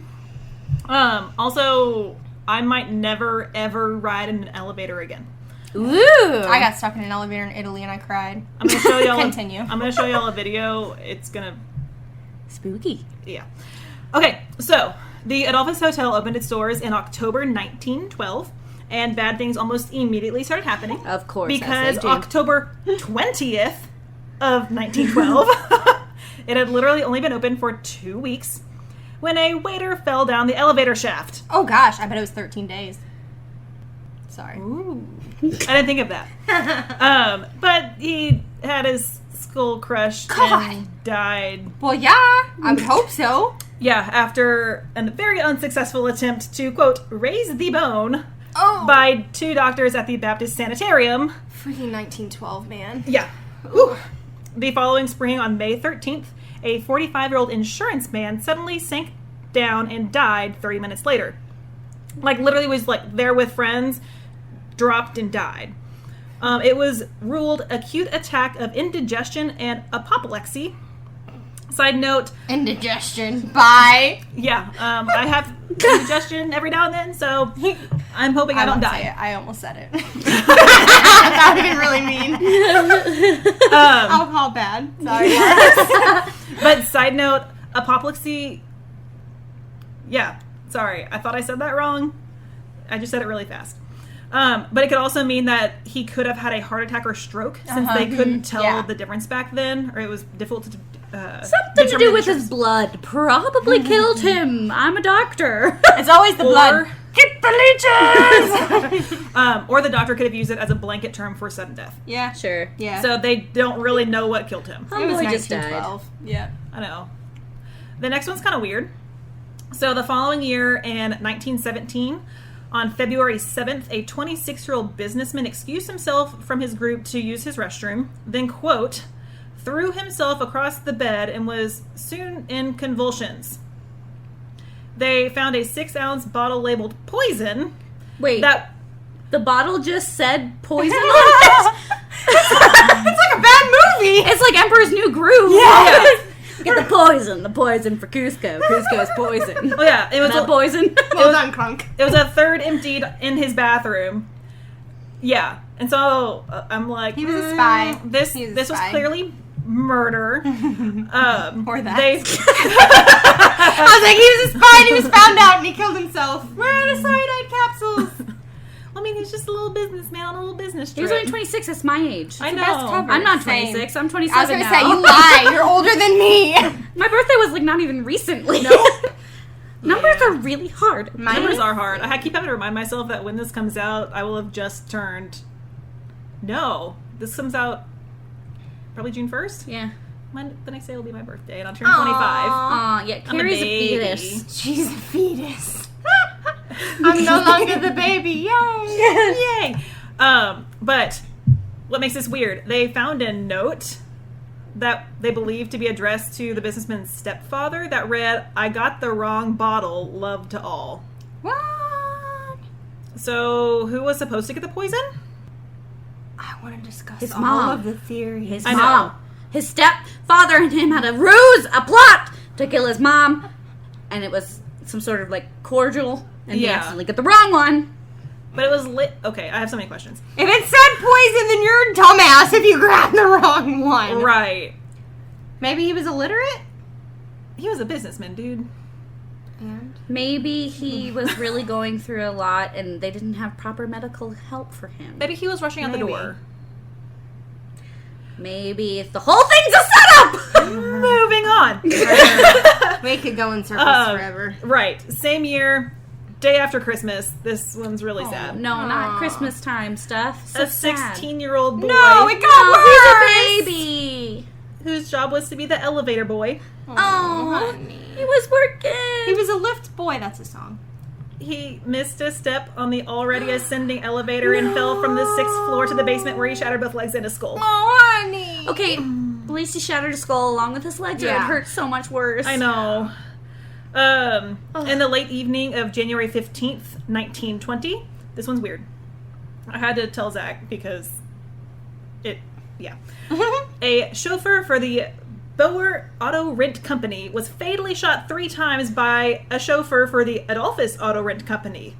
Mhm. Also, I might never, ever ride in an elevator again. Ooh. I got stuck in an elevator in Italy and I cried. I'm going to show y'all. Continue. I'm going to show y'all a video. It's going to... spooky. Yeah. Okay, so the Adolphus Hotel opened its doors in October 1912, and bad things almost immediately started happening. Of course. Because as they do. October 20th of 1912, it had literally only been open for 2 weeks when a waiter fell down the elevator shaft. Oh gosh, I bet it was 13 days. Sorry. Ooh. I didn't think of that. But he had his skull crushed God. and died. Well, yeah, I would hope so. Yeah, after a very unsuccessful attempt to, quote, raise the bone Oh. by 2 doctors at the Baptist Sanitarium. Freaking 1912, man. Yeah. Whew. The following spring, on May 13th, a 45-year-old insurance man suddenly sank down and died 30 minutes later. Like, literally was, like, there with friends, dropped and died. It was ruled acute attack of indigestion and apoplexy. Side note, Indigestion. Bye. yeah, I have indigestion every now and then, so I'm hoping I don't won't die. say it. I almost said it. That would have been really mean. Alcohol bad. Sorry. But side note, apoplexy, yeah, sorry, I thought I said that wrong. I just said it really fast. But it could also mean that he could have had a heart attack or stroke, since they couldn't tell Yeah. the difference back then, or it was difficult to Something to do with his blood. Probably killed him. I'm a doctor. It's always the blood. Get the leeches! or the doctor could have used it as a blanket term for sudden death. Yeah. Sure. Yeah. So they don't really know what killed him. Oh, it was boy just died. 1912. Yeah. I know. The next one's kind of weird. So the following year, in 1917, on February 7th, a 26-year-old businessman excused himself from his group to use his restroom, then, quote, threw himself across the bed and was soon in convulsions. They found a 6-ounce bottle labeled poison. Wait, That the bottle just said poison on it? It's like a bad movie. It's like Emperor's New Groove. Yeah. Get the poison for Cusco. Cusco's poison. Oh yeah, it was That poison. Well done, Crunk. It was a third emptied in his bathroom. Yeah, and so I'm like, He was a spy. This He was a this was spy. clearly murder. Or that. They, I was like, he was a spy and he was found out and he killed himself. Where are the cyanide capsules? I mean, he's just a little businessman on a little business He trip. was only 26. That's my age. I the know. best cover. I'm not Same. 26. I'm I 27 was gonna now. say, you lie. You're older than me. My birthday was like not even recently. Numbers are really hard. Numbers are hard. I keep having to remind myself that when this comes out, I will have just turned. No, this comes out probably June 1st. Yeah. The next day will be my birthday, and I'll turn 25. Aw, yeah. I'm a Carrie's a baby. fetus. She's a fetus. I'm no longer the baby. Yay. Yay! But what makes this weird? They found a note that they believed to be addressed to the businessman's stepfather that read, "I got the wrong bottle. Love to all." What? So, who was supposed to get the poison? I want to discuss His all mom. of the theories. His I know. mom. His stepfather and him had a ruse, a plot to kill his mom. And it was some sort of like cordial. And he Yeah. accidentally got the wrong one. But it was lit. Okay, I have so many questions. If it said poison, then you're a dumbass if you grabbed the wrong one. Right. Maybe he was illiterate? He was a businessman, dude. And? Maybe he was really going through a lot and they didn't have proper medical help for him. Maybe he was rushing out the Maybe. door. Maybe the whole thing's a setup! Moving on. We could go in circles forever. Right. Same year, day after Christmas. This one's really sad. No, Aw. not Christmas time stuff. So A sad. 16-year-old boy No, it got Oh, he's worse! a baby. whose job was to be the elevator boy. Oh, honey. he was working. He was a lift boy. That's a song. He missed a step on the already ascending elevator and fell from the 6th floor to the basement where he shattered both legs and his skull. Oh, honey. Okay, at least he shattered his skull along with his legs. Or it Yeah. hurt so much worse. I know. In the late evening of January 15th, 1920, this one's weird. I had to tell Zach because a chauffeur for the Boer Auto Rent Company was fatally shot 3 times by a chauffeur for the Adolphus Auto Rent Company.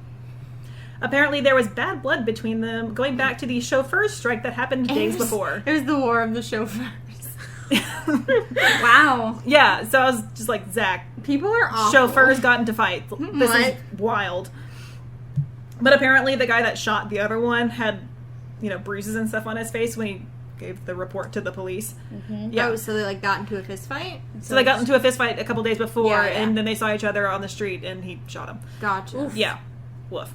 Apparently there was bad blood between them going back to the chauffeur's strike that happened days before. It was the war of the chauffeurs. Wow. Yeah, so I was just like, Zach, People are awful. chauffeurs got into fights. This is What? wild. But apparently the guy that shot the other one had, bruises and stuff on his face when he gave the report to the police. Yeah. Oh, so they like got into a fist fight? So they got into a fist fight a couple days before, Yeah, yeah. and then they saw each other on the street, and he shot him. Gotcha. Oof. Yeah. Woof.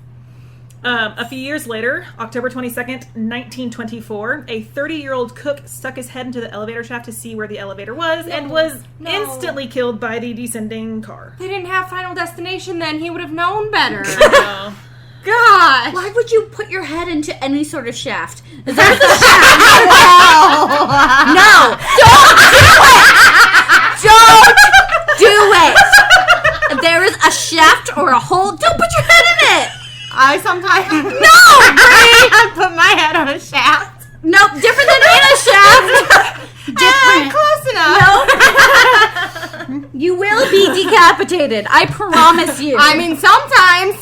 A few years later, October 22nd, 1924, a 30-year-old cook stuck his head into the elevator shaft to see where the elevator was and was No. instantly killed by the descending car. They didn't have Final Destination then. He would have known better. So, God. Why would you put your head into any sort of shaft? Is there a shaft? No! Don't do it! If there is a shaft or a hole, don't put your head in it! I sometimes No! I put my head on a shaft. Nope, different than in a shaft! Different. Close enough. No. You will be decapitated. I promise you. I mean, sometimes.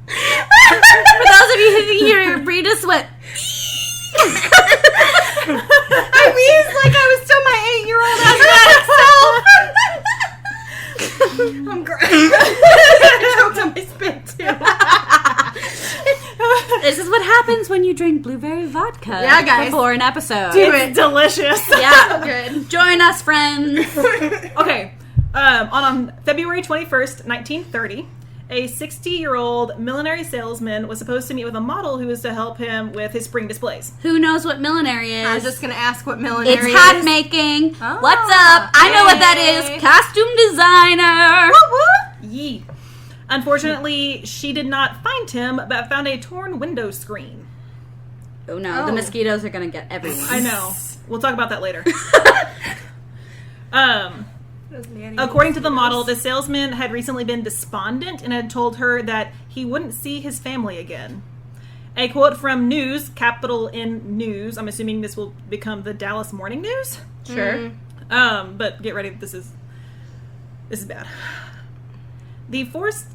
for those of you who can hear Rita's went. I mean, it's like I was still my 8-year-old asthmatic self. I'm great. I choked on my spit too. This is what happens when you drink blueberry vodka Yeah, guys. before an episode. Do it's it. delicious. Yeah. Good. Join us, friends. Okay. On February 21st, 1930, a 60-year-old millinery salesman was supposed to meet with a model who was to help him with his spring displays. Who knows what millinery is? I was just gonna ask what millinery It's hat is. making. Oh, What's up? I know what that yay. is. Costume designer. Yee. Unfortunately, she did not find him, but found a torn window screen. Oh no, the mosquitoes are gonna get everyone. I know. We'll talk about that later. According to the model, the salesman had recently been despondent and had told her that he wouldn't see his family again. A quote from News, capital N News. I'm assuming this will become the Dallas Morning News. Sure. But get ready. This is bad. The force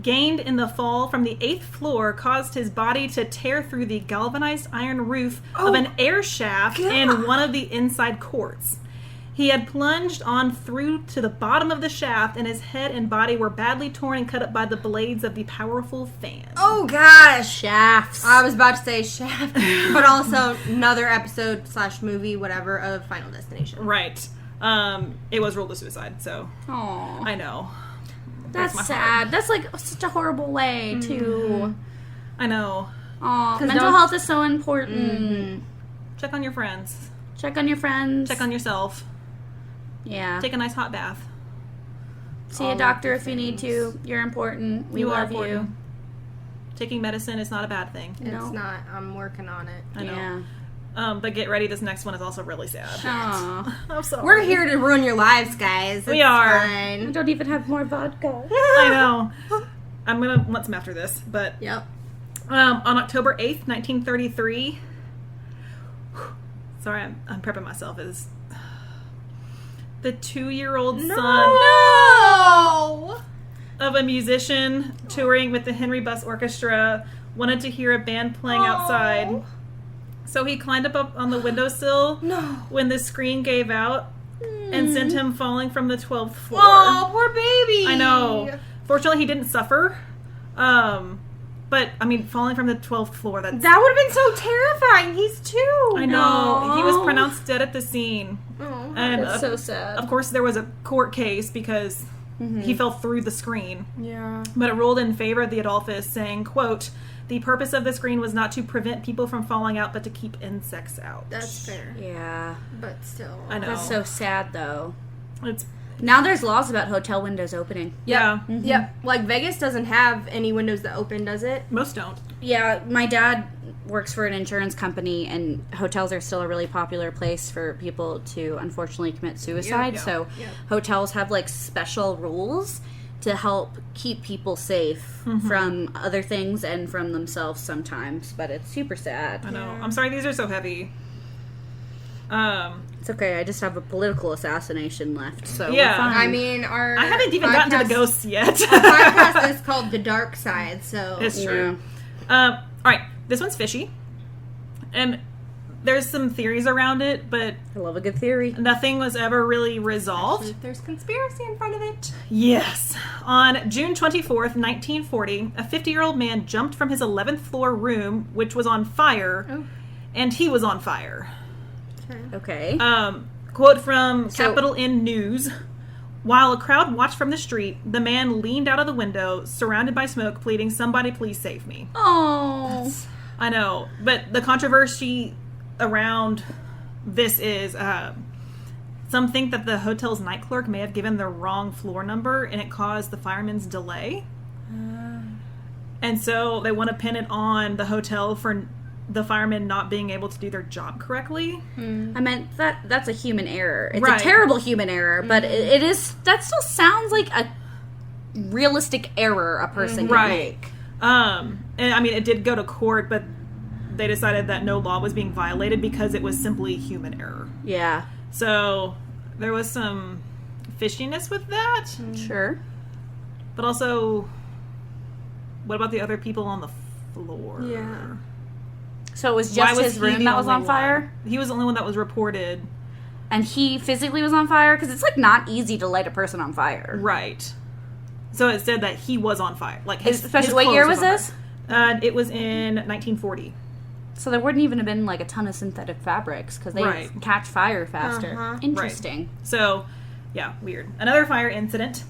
gained in the fall from the 8th floor caused his body to tear through the galvanized iron roof of an air shaft in one of the inside courts. He had plunged on through to the bottom of the shaft, and his head and body were badly torn and cut up by the blades of the powerful fan. Oh, gosh. Shafts. I was about to say Shaft, but also another episode / movie, whatever, of Final Destination. Right. It was ruled a suicide, so... Aww. I know. That's sad. That's like such a horrible way to... I know. Aw, mental health is so important. Check on your friends. Check on your friends. Check on yourself. Yeah. Take a nice hot bath. See a doctor if you need to. You're important. We love you. Taking medicine is not a bad thing. It's not. I'm working on it. I know. Yeah. But get ready, this next one is also really sad. Aw. I'm sorry. We're here to ruin your lives, guys. We are. I Fine. don't even have more vodka. I know. I'm going to want some after this. But Yep. on October 8th, 1933... Sorry, I'm prepping myself as... The 2-year-old son of a musician touring with the Henry Bus Orchestra wanted to hear a band playing outside. So he climbed up on the windowsill when the screen gave out and sent him falling from the 12th floor. Oh, poor baby. I know. Fortunately, he didn't suffer. But, I mean, falling from the 12th floor, that would have been so terrifying. He's 2. I know. He was pronounced dead at the scene. Oh, And That's so sad. of course, there was a court case because he fell through the screen. yeah. But it ruled in favor of the Adolphus, saying, quote, "The purpose of the screen was not to prevent people from falling out, but to keep insects out." That's fair. Yeah. But still. I know. That's so sad, though. It's Now there's laws about hotel windows opening. yeah. Yep. Like, Vegas doesn't have any windows that open, does it? Most don't. Yeah, my dad works for an insurance company, and hotels are still a really popular place for people to unfortunately commit suicide. Yeah. So hotels have like special rules to help keep people safe from other things and from themselves sometimes. But it's super sad. I know. I'm sorry these are so heavy. It's okay. I just have a political assassination left. So Yeah. we're fine. I mean, I haven't even gotten to the ghosts yet. podcast is called The Dark Side, so... It's Yeah. true. All right. This one's fishy. And there's some theories around it, but I love a good theory. nothing was ever really resolved. There's conspiracy in front of it. Yes. On June 24th, 1940, a 50-year-old man jumped from his 11th floor room, which was on fire, and he was on fire. Okay. Quote from So- Capital N News. While a crowd watched from the street, the man leaned out of the window, surrounded by smoke, pleading, "Somebody please save me." Oh. I know, but the controversy around this is some think that the hotel's night clerk may have given the wrong floor number and it caused the firemen's delay. And so they want to pin it on the hotel for the firemen not being able to do their job correctly. I meant that's a human error. It's Right. a terrible human error, but it is, that still sounds like a realistic error a person can make. And I mean, it did go to court, but they decided that no law was being violated because it was simply human error. Yeah. So there was some fishiness with that, Sure. but also, what about the other people on the floor? Yeah. So it was Why just his he room the that was only on fire? one? He was the only one that was reported. And he physically was on fire? Because it's like not easy to light a person on fire. Right. So it said that he was on fire. Like Especially, what year was this? It was in 1940. So there wouldn't even have been like a ton of synthetic fabrics because they Right. catch fire faster. Uh-huh. Interesting. So, yeah, weird. Another fire incident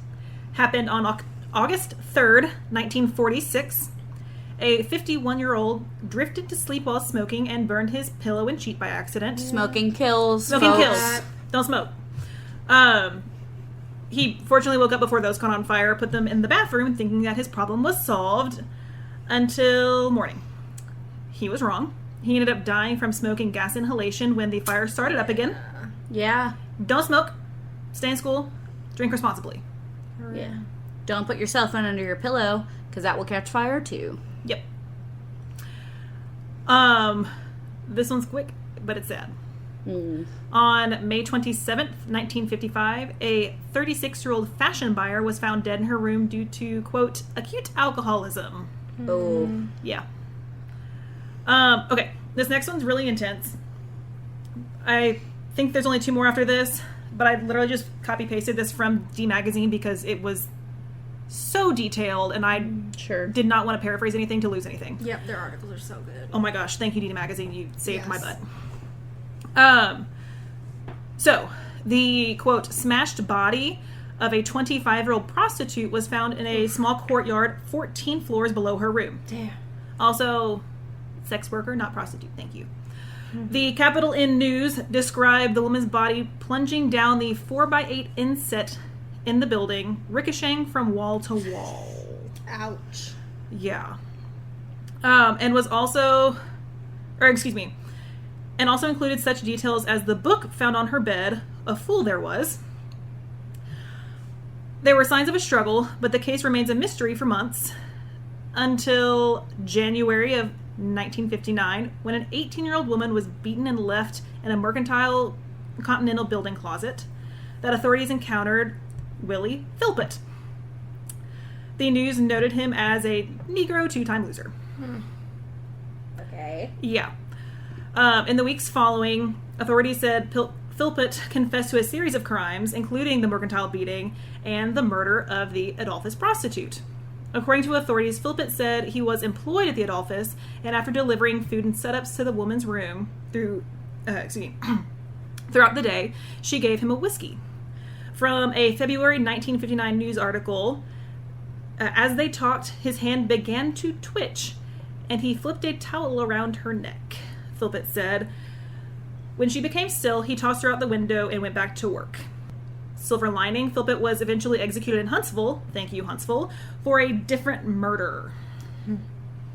happened on August 3rd, 1946. A 51-year-old drifted to sleep while smoking and burned his pillow and sheet by accident. Smoking kills. Smoking folks. kills. Don't smoke. he fortunately woke up before those caught on fire, put them in the bathroom, thinking that his problem was solved until morning. He was wrong. He ended up dying from smoking gas inhalation when the fire started up again. Yeah. Don't smoke. Stay in school. Drink responsibly. Yeah. Don't put your cell phone under your pillow, because that will catch fire too. Yep. This one's quick, but it's sad. On May 27th, 1955, a 36-year-old fashion buyer was found dead in her room due to, quote, acute alcoholism. Oh. Yeah. Okay, this next one's really intense. I think there's only 2 more after this, but I literally just copy-pasted this from D Magazine because it was so detailed, and I did not want to paraphrase anything to lose anything. Yep, their articles are so good. Oh my gosh, thank you, D Magazine. You saved my butt. So, the, quote, smashed body of a 25-year-old prostitute was found in a small courtyard 14 floors below her room. Damn. Also, sex worker, not prostitute. Thank you. The Capital Inn News described the woman's body plunging down the 4x8 inset in the building, ricocheting from wall to wall. Ouch. Yeah. And was also, and also included such details as the book found on her bed, A Fool There Was. There were signs of a struggle, but the case remains a mystery for months, until January of 1959, when an 18-year-old woman was beaten and left in a mercantile Continental building closet that authorities encountered Willie Philpott. The News noted him as a Negro 2-time loser. Okay. Yeah. In the weeks following, authorities said Philpott confessed to a series of crimes, including the mercantile beating and the murder of the Adolphus prostitute. According to authorities, Philpott said he was employed at the Adolphus, and after delivering food and setups to the woman's room throughout the day, she gave him a whiskey. From a February 1959 news article, as they talked, his hand began to twitch, and he flipped a towel around her neck, Philpott said. When she became still, he tossed her out the window and went back to work. Silver lining, Philpott was eventually executed in Huntsville, thank you, Huntsville, for a different murder.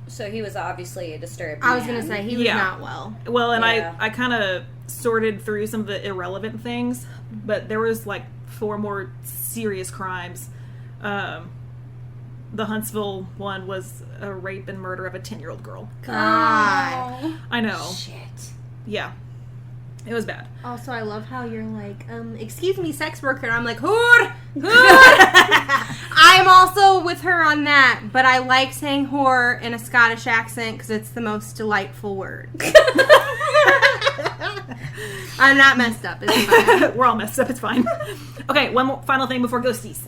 So he was obviously a disturbed I was man. going to say, he was not well. Well, and Yeah. I kind of sorted through some of the irrelevant things, but there was like 4 more serious crimes. The Huntsville one was a rape and murder of a 10-year-old girl. God. I know. Shit. Yeah. It was bad. Also, I love how you're like, excuse me, sex worker. And I'm like, whore! I'm also with her on that, but I like saying whore in a Scottish accent because it's the most delightful word. I'm not messed up. It's fine. We're all messed up. It's fine. Okay, one more, final thing before ghosties.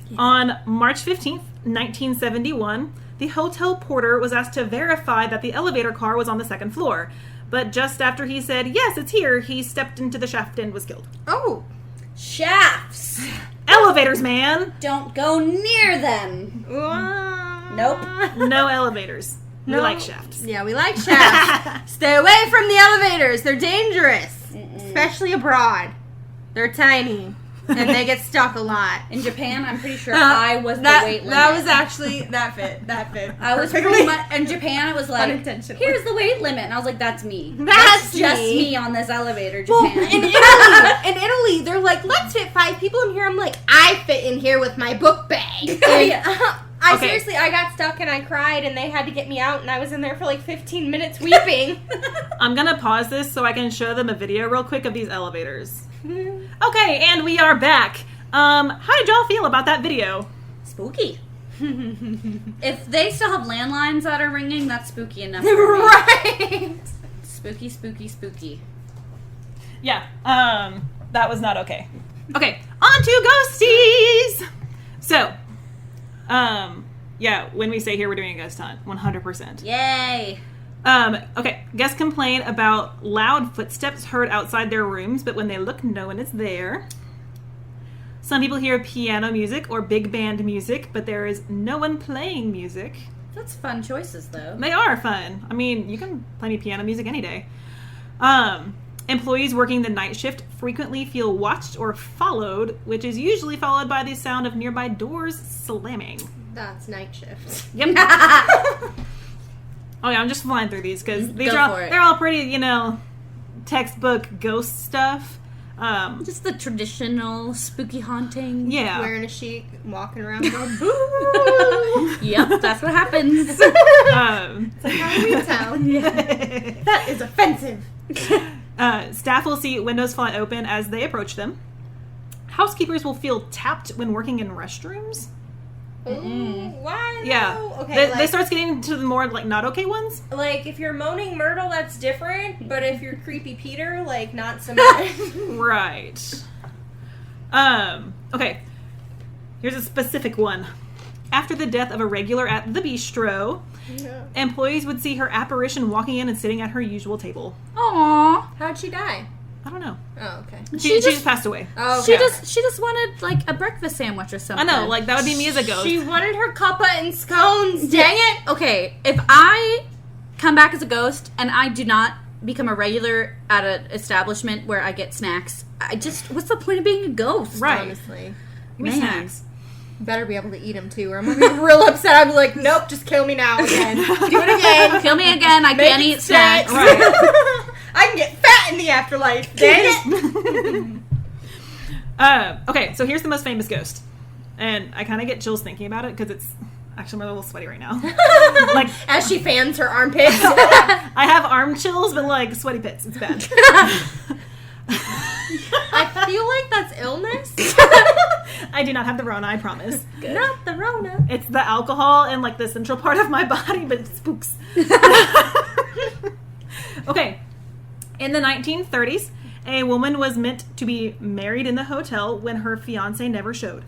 Yeah. On March 15th, 1971, the hotel porter was asked to verify that the elevator car was on the 2nd floor. But just after he said, yes, it's here, he stepped into the shaft and was killed. Oh. Shafts! Elevators, man! Don't go near them! Nope. No elevators. No. We like shafts. Yeah, we like shafts. Stay away from the elevators. They're dangerous. Especially abroad. They're tiny. And they get stuck a lot. In Japan, I'm pretty sure I was the weight limit. That was actually, that fit. I was pretty much, in Japan, it was like, unintentionally. Here's the weight limit. And I was like, that's me. That's just me. me on this elevator, Well, Japan. in Italy, they're like, let's fit 5 people in here. I'm like, I fit in here with my book bag. Seriously, I got stuck and I cried and they had to get me out and I was in there for like 15 minutes weeping. I'm gonna pause this so I can show them a video real quick of these elevators. Okay, and we are back. How did y'all feel about that video? Spooky. If they still have landlines that are ringing, that's spooky enough for me. Right. Spooky, spooky, spooky. Yeah, that was not okay. Okay, on to ghosties! So, yeah, when we say here we're doing a ghost hunt, 100%. Yay! Okay, guests complain about loud footsteps heard outside their rooms, but when they look, no one is there. Some people hear piano music or big band music, but there is no one playing music. That's fun choices, though. They are fun. I mean, you can play me piano music any day. Employees working the night shift frequently feel watched or followed, which is usually followed by the sound of nearby doors slamming. That's night shift. Yep. Oh yeah, I'm just flying through these because they're all pretty, textbook ghost stuff. Just the traditional spooky haunting. Yeah. Wearing a sheet, walking around going, boo! Yep, that's what happens. It's like Halloween Town. That is offensive. Staff will see windows fly open as they approach them. Housekeepers will feel tapped when working in restrooms. Ooh, why? Yeah. No? Okay, They starts getting to the more, not okay ones. Like, if you're moaning Myrtle, that's different. But if you're creepy Peter, not so much. Right. Okay. Here's a specific one. After the death of a regular at the bistro, employees would see her apparition walking in and sitting at her usual table. Aww. How'd she die? I don't know. Oh, okay. She just passed away. Oh, okay. She just wanted a breakfast sandwich or something. I know, that would be me as a ghost. She wanted her cuppa and scones. Dang it! Okay, if I come back as a ghost and I do not become a regular at an establishment where I get snacks, what's the point of being a ghost? Right. Honestly. Give me snacks. Better be able to eat them too, or I'm gonna be real upset. I'll be like, nope, just kill me now again. Do it again. Kill me again. I can't eat snacks. Right. I can get fat in the afterlife. Dang it. Okay, so here's the most famous ghost. And I kind of get chills thinking about it because it's... Actually, I'm a little sweaty right now. As she fans her armpits. I have arm chills, but sweaty pits. It's bad. I feel like that's illness. I do not have the Rona, I promise. Good. Not the Rona. It's the alcohol in the central part of my body, but it spooks. Okay. In the 1930s, a woman was meant to be married in the hotel when her fiancé never showed.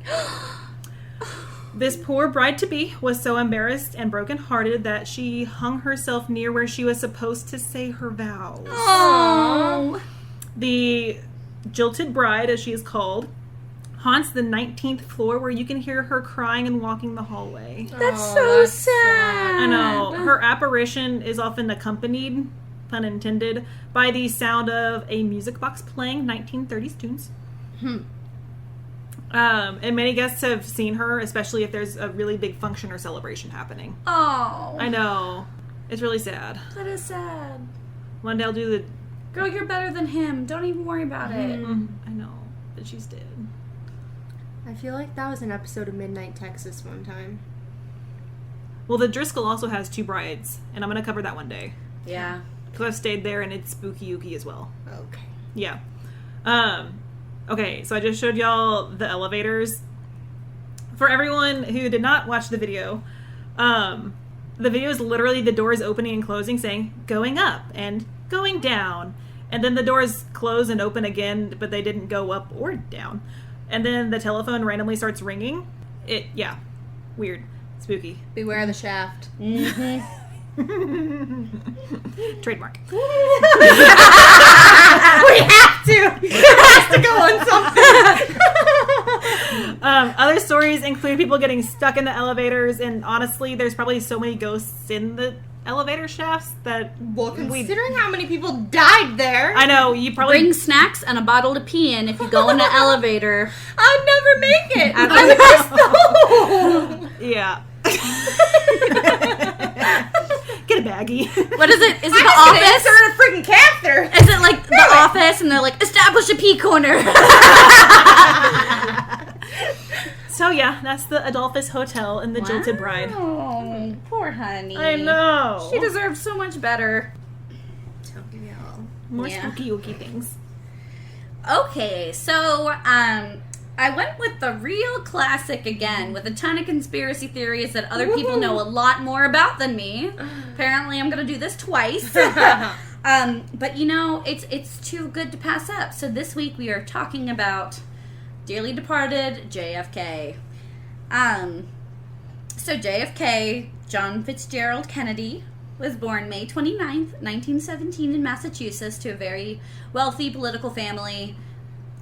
This poor bride-to-be was so embarrassed and brokenhearted that she hung herself near where she was supposed to say her vows. Oh. The jilted bride, as she is called, haunts the 19th floor where you can hear her crying and walking the hallway. That's so sad. I know. Her apparition is often accompanied, pun intended, by the sound of a music box playing 1930s tunes. And many guests have seen her, especially if there's a really big function or celebration happening. Oh. I know. It's really sad. That is sad. One day I'll do the... Girl, you're better than him. Don't even worry about it. I know. But she's dead. I feel like that was an episode of Midnight Texas one time. Well, the Driscoll also has 2 brides, and I'm going to cover that one day. Yeah. Because I've stayed there, and it's spooky-ooky as well. Okay. Yeah. Okay, so I just showed y'all the elevators. For everyone who did not watch the video is literally the doors opening and closing, saying, going up and going down. And then the doors close and open again, but they didn't go up or down. And then the telephone randomly starts ringing. Weird. Spooky. Beware the shaft. Trademark. We have to! It has to go on something! Other stories include people getting stuck in the elevators, and honestly, there's probably so many ghosts in the elevator shafts that... Well, considering how many people died there... I know, you probably... Bring snacks and a bottle to pee in if you go in the elevator. I'd never make it! I would just... Yeah. Get a baggie. What is it? Is it The Office? Insert a freaking catheter! Is it like The Office and they're like, establish a pee corner? So yeah, that's the Adolphus Hotel and the Jilted Bride. Oh, poor honey. I know. She deserves so much better. More Yeah. spooky-ooky things. Okay, so I went with the real classic again, with a ton of conspiracy theories that other people know a lot more about than me. Apparently, I'm going to do this twice. But it's too good to pass up. So this week we are talking about dearly departed JFK. So JFK, John Fitzgerald Kennedy, was born May 29th, 1917 in Massachusetts to a very wealthy political family.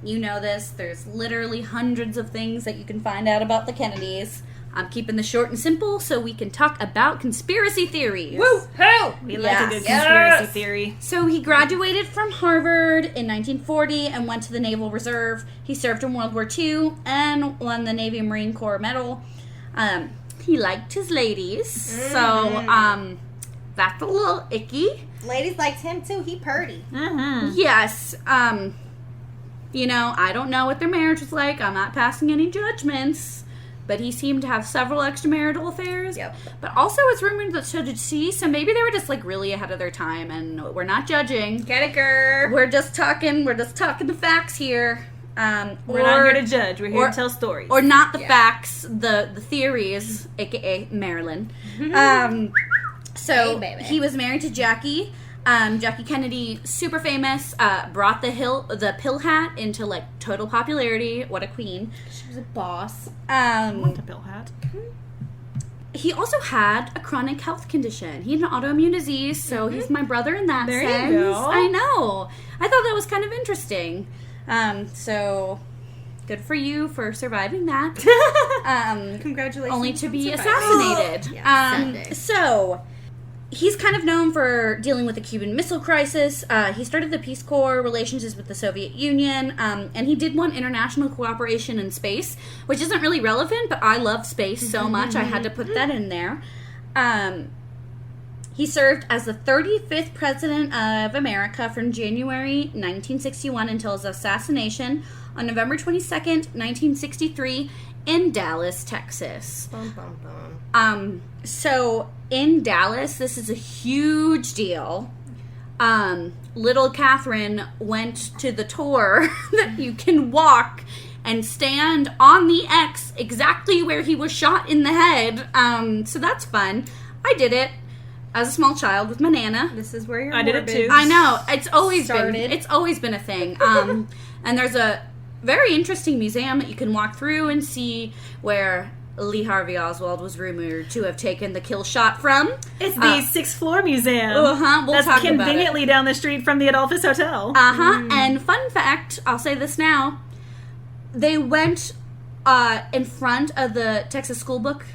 You know this. There's literally hundreds of things that you can find out about the Kennedys. I'm keeping this short and simple so we can talk about conspiracy theories. Woo! We like a good conspiracy theory. So he graduated from Harvard in 1940 and went to the Naval Reserve. He served in World War II and won the Navy and Marine Corps Medal. He liked his ladies, so that's a little icky. Ladies liked him too. He purdy. Yes. You know, I don't know what their marriage was like. I'm not passing any judgments. But he seemed to have several extramarital affairs. Yep. But also, it's rumored that so did she. So maybe they were just like really ahead of their time, and we're not judging. Get it, girl. We're just talking the facts here. We're not here to judge. We're here to tell stories. Or not the facts, the theories, aka Marilyn. So hey, he was married to Jackie. Jackie Kennedy, super famous, brought the pill hat into like total popularity. What a queen. She was a boss. The pill hat. He also had a chronic health condition. He had an autoimmune disease, so he's my brother in that sense. There you go. I know. I thought that was kind of interesting. So good for you for surviving that. Congratulations. Only to be surviving. assassinated. So he's kind of known for dealing with the Cuban Missile Crisis. He started the Peace Corps relations with the Soviet Union, and he did want international cooperation in space, which isn't really relevant, but I love space so much I had to put that in there. He served as the 35th President of America from January 1961 until his assassination on November 22nd, 1963, in Dallas, Texas. So in Dallas, this is a huge deal. Little Catherine went to the tour that you can walk and stand on the X exactly where he was shot in the head. So that's fun. I did it as a small child with my Nana. This is where you're I did it too. I know. It's always started. been a thing. And there's a very interesting museum that you can walk through and see where Lee Harvey Oswald was rumored to have taken the kill shot from. It's the Sixth Floor Museum. We'll That's talk conveniently about it. down the street from the Adolphus Hotel. And fun fact, I'll say this now, they went in front of the Texas School Book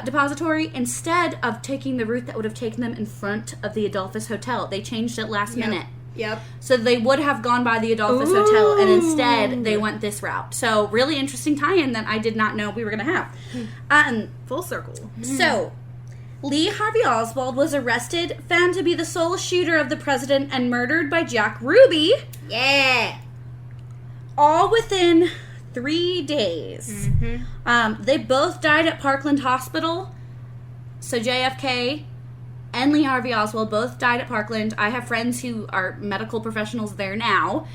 Depository instead of taking the route that would have taken them in front of the Adolphus Hotel. They changed it last minute. Yep. So they would have gone by the Adolphus Hotel, and instead they went this route. So really interesting tie-in that I did not know we were going to have. Full circle. So Lee Harvey Oswald was arrested, found to be the sole shooter of the president, and murdered by Jack Ruby. Yeah. All within 3 days. They both died at Parkland Hospital. So JFK and Lee Harvey Oswald both died at Parkland. I have friends who are medical professionals there now.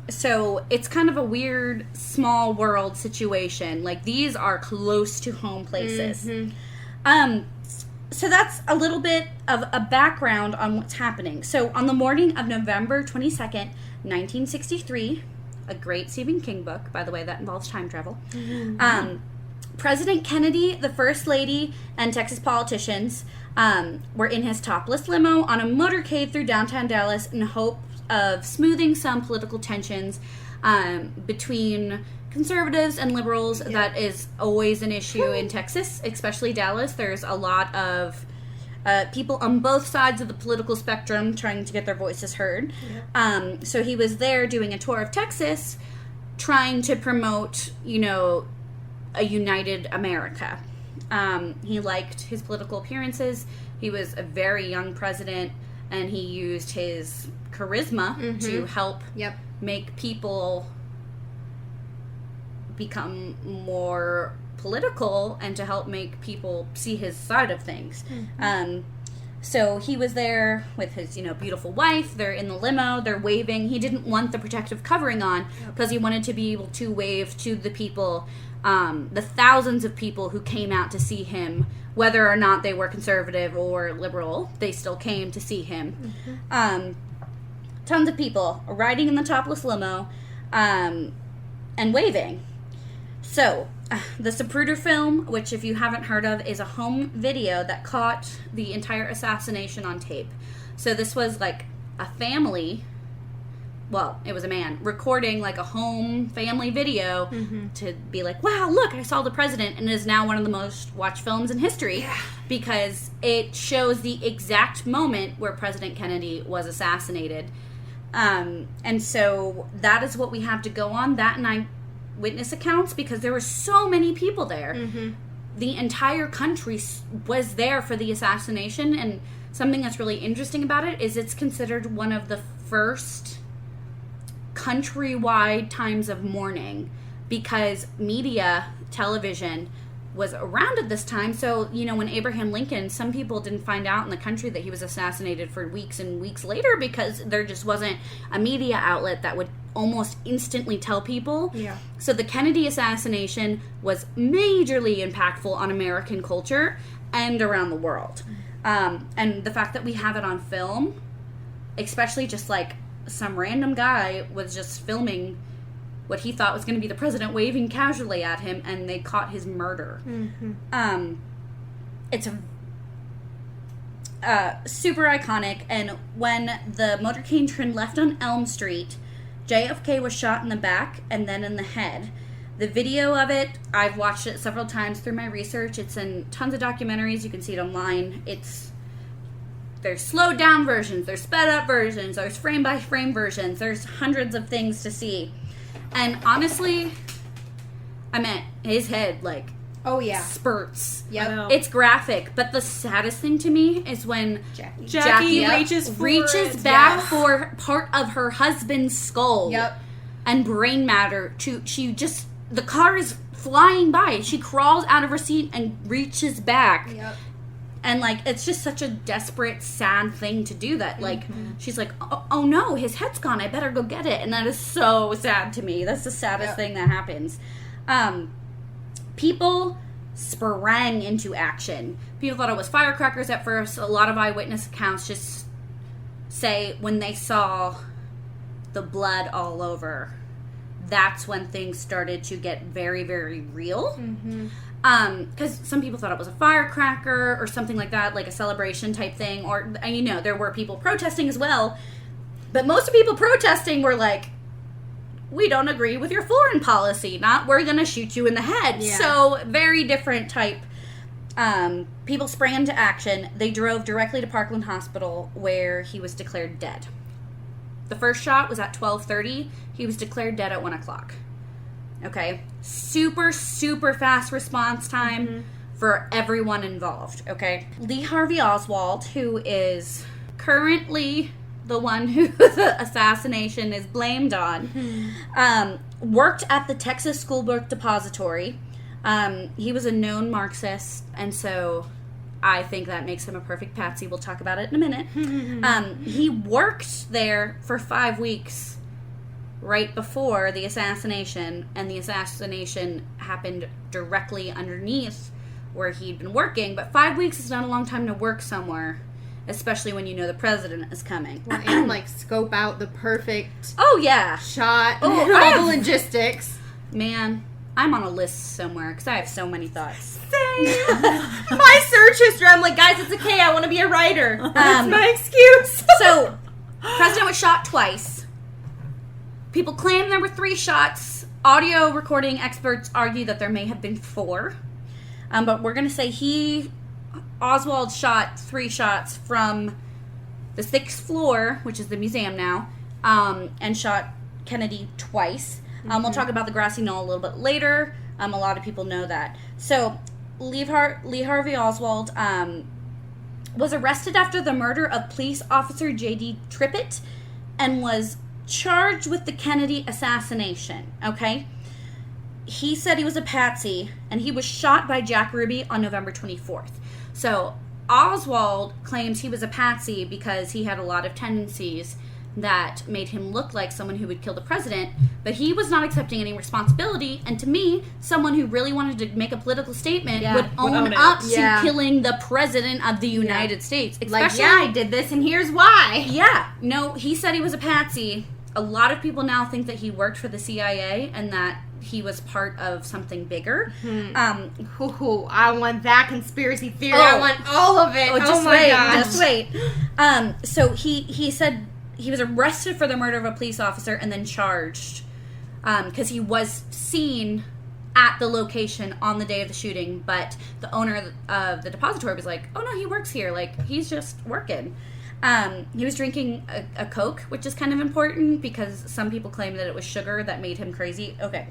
So it's kind of a weird, small world situation. Like, these are close to home places. So that's a little bit of a background on what's happening. So on the morning of November 22nd, 1963, a great Stephen King book, by the way, that involves time travel. President Kennedy, the First Lady, and Texas politicians were in his topless limo on a motorcade through downtown Dallas in hopes of smoothing some political tensions between conservatives and liberals. That is always an issue in Texas, especially Dallas. There's a lot of people on both sides of the political spectrum trying to get their voices heard. So he was there doing a tour of Texas, trying to promote, a united America. He liked his political appearances. He was a very young president, and he used his charisma to help make people become more political and to help make people see his side of things. So he was there with his, beautiful wife. They're in the limo. They're waving. He didn't want the protective covering on because he wanted to be able to wave to the people, the thousands of people who came out to see him, whether or not they were conservative or liberal. They still came to see him. Tons of people riding in the topless limo and waving. So, the Zapruder film, which if you haven't heard of, is a home video that caught the entire assassination on tape. So this was like a family well, it was a man, recording like a home family video to be like, wow, look, I saw the president, and it is now one of the most watched films in history because it shows the exact moment where President Kennedy was assassinated. And so that is what we have to go on, that and eyewitness accounts, because there were so many people there. The entire country was there for the assassination, and something that's really interesting about it is it's considered one of the first countrywide times of mourning because media, television, was around at this time. So, you know, when Abraham Lincoln, some people didn't find out in the country that he was assassinated for weeks and weeks later because there just wasn't a media outlet that would almost instantly tell people. Yeah. So the Kennedy assassination was majorly impactful on American culture and around the world. And the fact that we have it on film, especially just like some random guy was just filming what he thought was going to be the president waving casually at him, and they caught his murder. It's a super iconic, and when the motorcade train left on Elm Street, JFK was shot in the back and then in the head. The video of it, I've watched it several times through my research. It's in tons of documentaries. You can see it online. There's slowed down versions, there's sped up versions, there's frame by frame versions, there's hundreds of things to see. And honestly, I meant his head, like, oh yeah, spurts. Yep. It's graphic, but the saddest thing to me is when Jackie reaches back for part of her husband's skull. Yep. And brain matter the car is flying by. She crawls out of her seat and reaches back. Yep. And, like, it's just such a desperate, sad thing to do that. Like, she's like, oh no, his head's gone. I better go get it. And that is so sad to me. That's the saddest thing that happens. People sprang into action. People thought it was firecrackers at first. A lot of eyewitness accounts just say when they saw the blood all over, that's when things started to get very, very real. Because some people thought it was a firecracker or something like that, like a celebration type thing. Or, you know, there were people protesting as well. But most of the people protesting were like, we don't agree with your foreign policy. Not, we're going to shoot you in the head. Yeah. So, very different type. People sprang into action. They drove directly to Parkland Hospital, where he was declared dead. The first shot was at 12:30. He was declared dead at 1 o'clock. Okay? Super, super fast response time for everyone involved. Okay? Lee Harvey Oswald, who is currently the one who the assassination is blamed on, worked at the Texas School Book Depository. He was a known Marxist, and so I think that makes him a perfect patsy. We'll talk about it in a minute. He worked there for 5 weeks right before the assassination, and the assassination happened directly underneath where he'd been working. But 5 weeks is not a long time to work somewhere, especially when you know the president is coming. And, like, scope out the perfect shot, Oh, all the logistics. Man, I'm on a list somewhere because I have so many thoughts. Same. My search history, I'm like, guys, it's okay, I want to be a writer. That's my excuse. So, president was shot twice. People claim there were 3 shots. Audio recording experts argue that there may have been 4. But we're going to say Oswald shot 3 shots from the 6th floor, which is the museum now, and shot Kennedy twice. We'll talk about the grassy knoll a little bit later. A lot of people know that. So, Lee Harvey Oswald was arrested after the murder of police officer J.D. Trippett and was charged with the Kennedy assassination, okay? He said he was a patsy, and he was shot by Jack Ruby on November 24th. So, Oswald claims he was a patsy because he had a lot of tendencies that made him look like someone who would kill the president, but he was not accepting any responsibility, and to me, someone who really wanted to make a political statement would own up to killing the president of the United States. Especially, I did this, and here's why. Yeah. No, he said he was a patsy. A lot of people now think that he worked for the CIA and that he was part of something bigger. I want that conspiracy theory. I want all of it. Just my wait, gosh. just wait. So he said he was arrested for the murder of a police officer and then charged because he was seen at the location on the day of the shooting, but the owner of the depository was like, oh no, he works here, like, he's just working. He was drinking a Coke, which is kind of important because some people claim that it was sugar that made him crazy. Okay.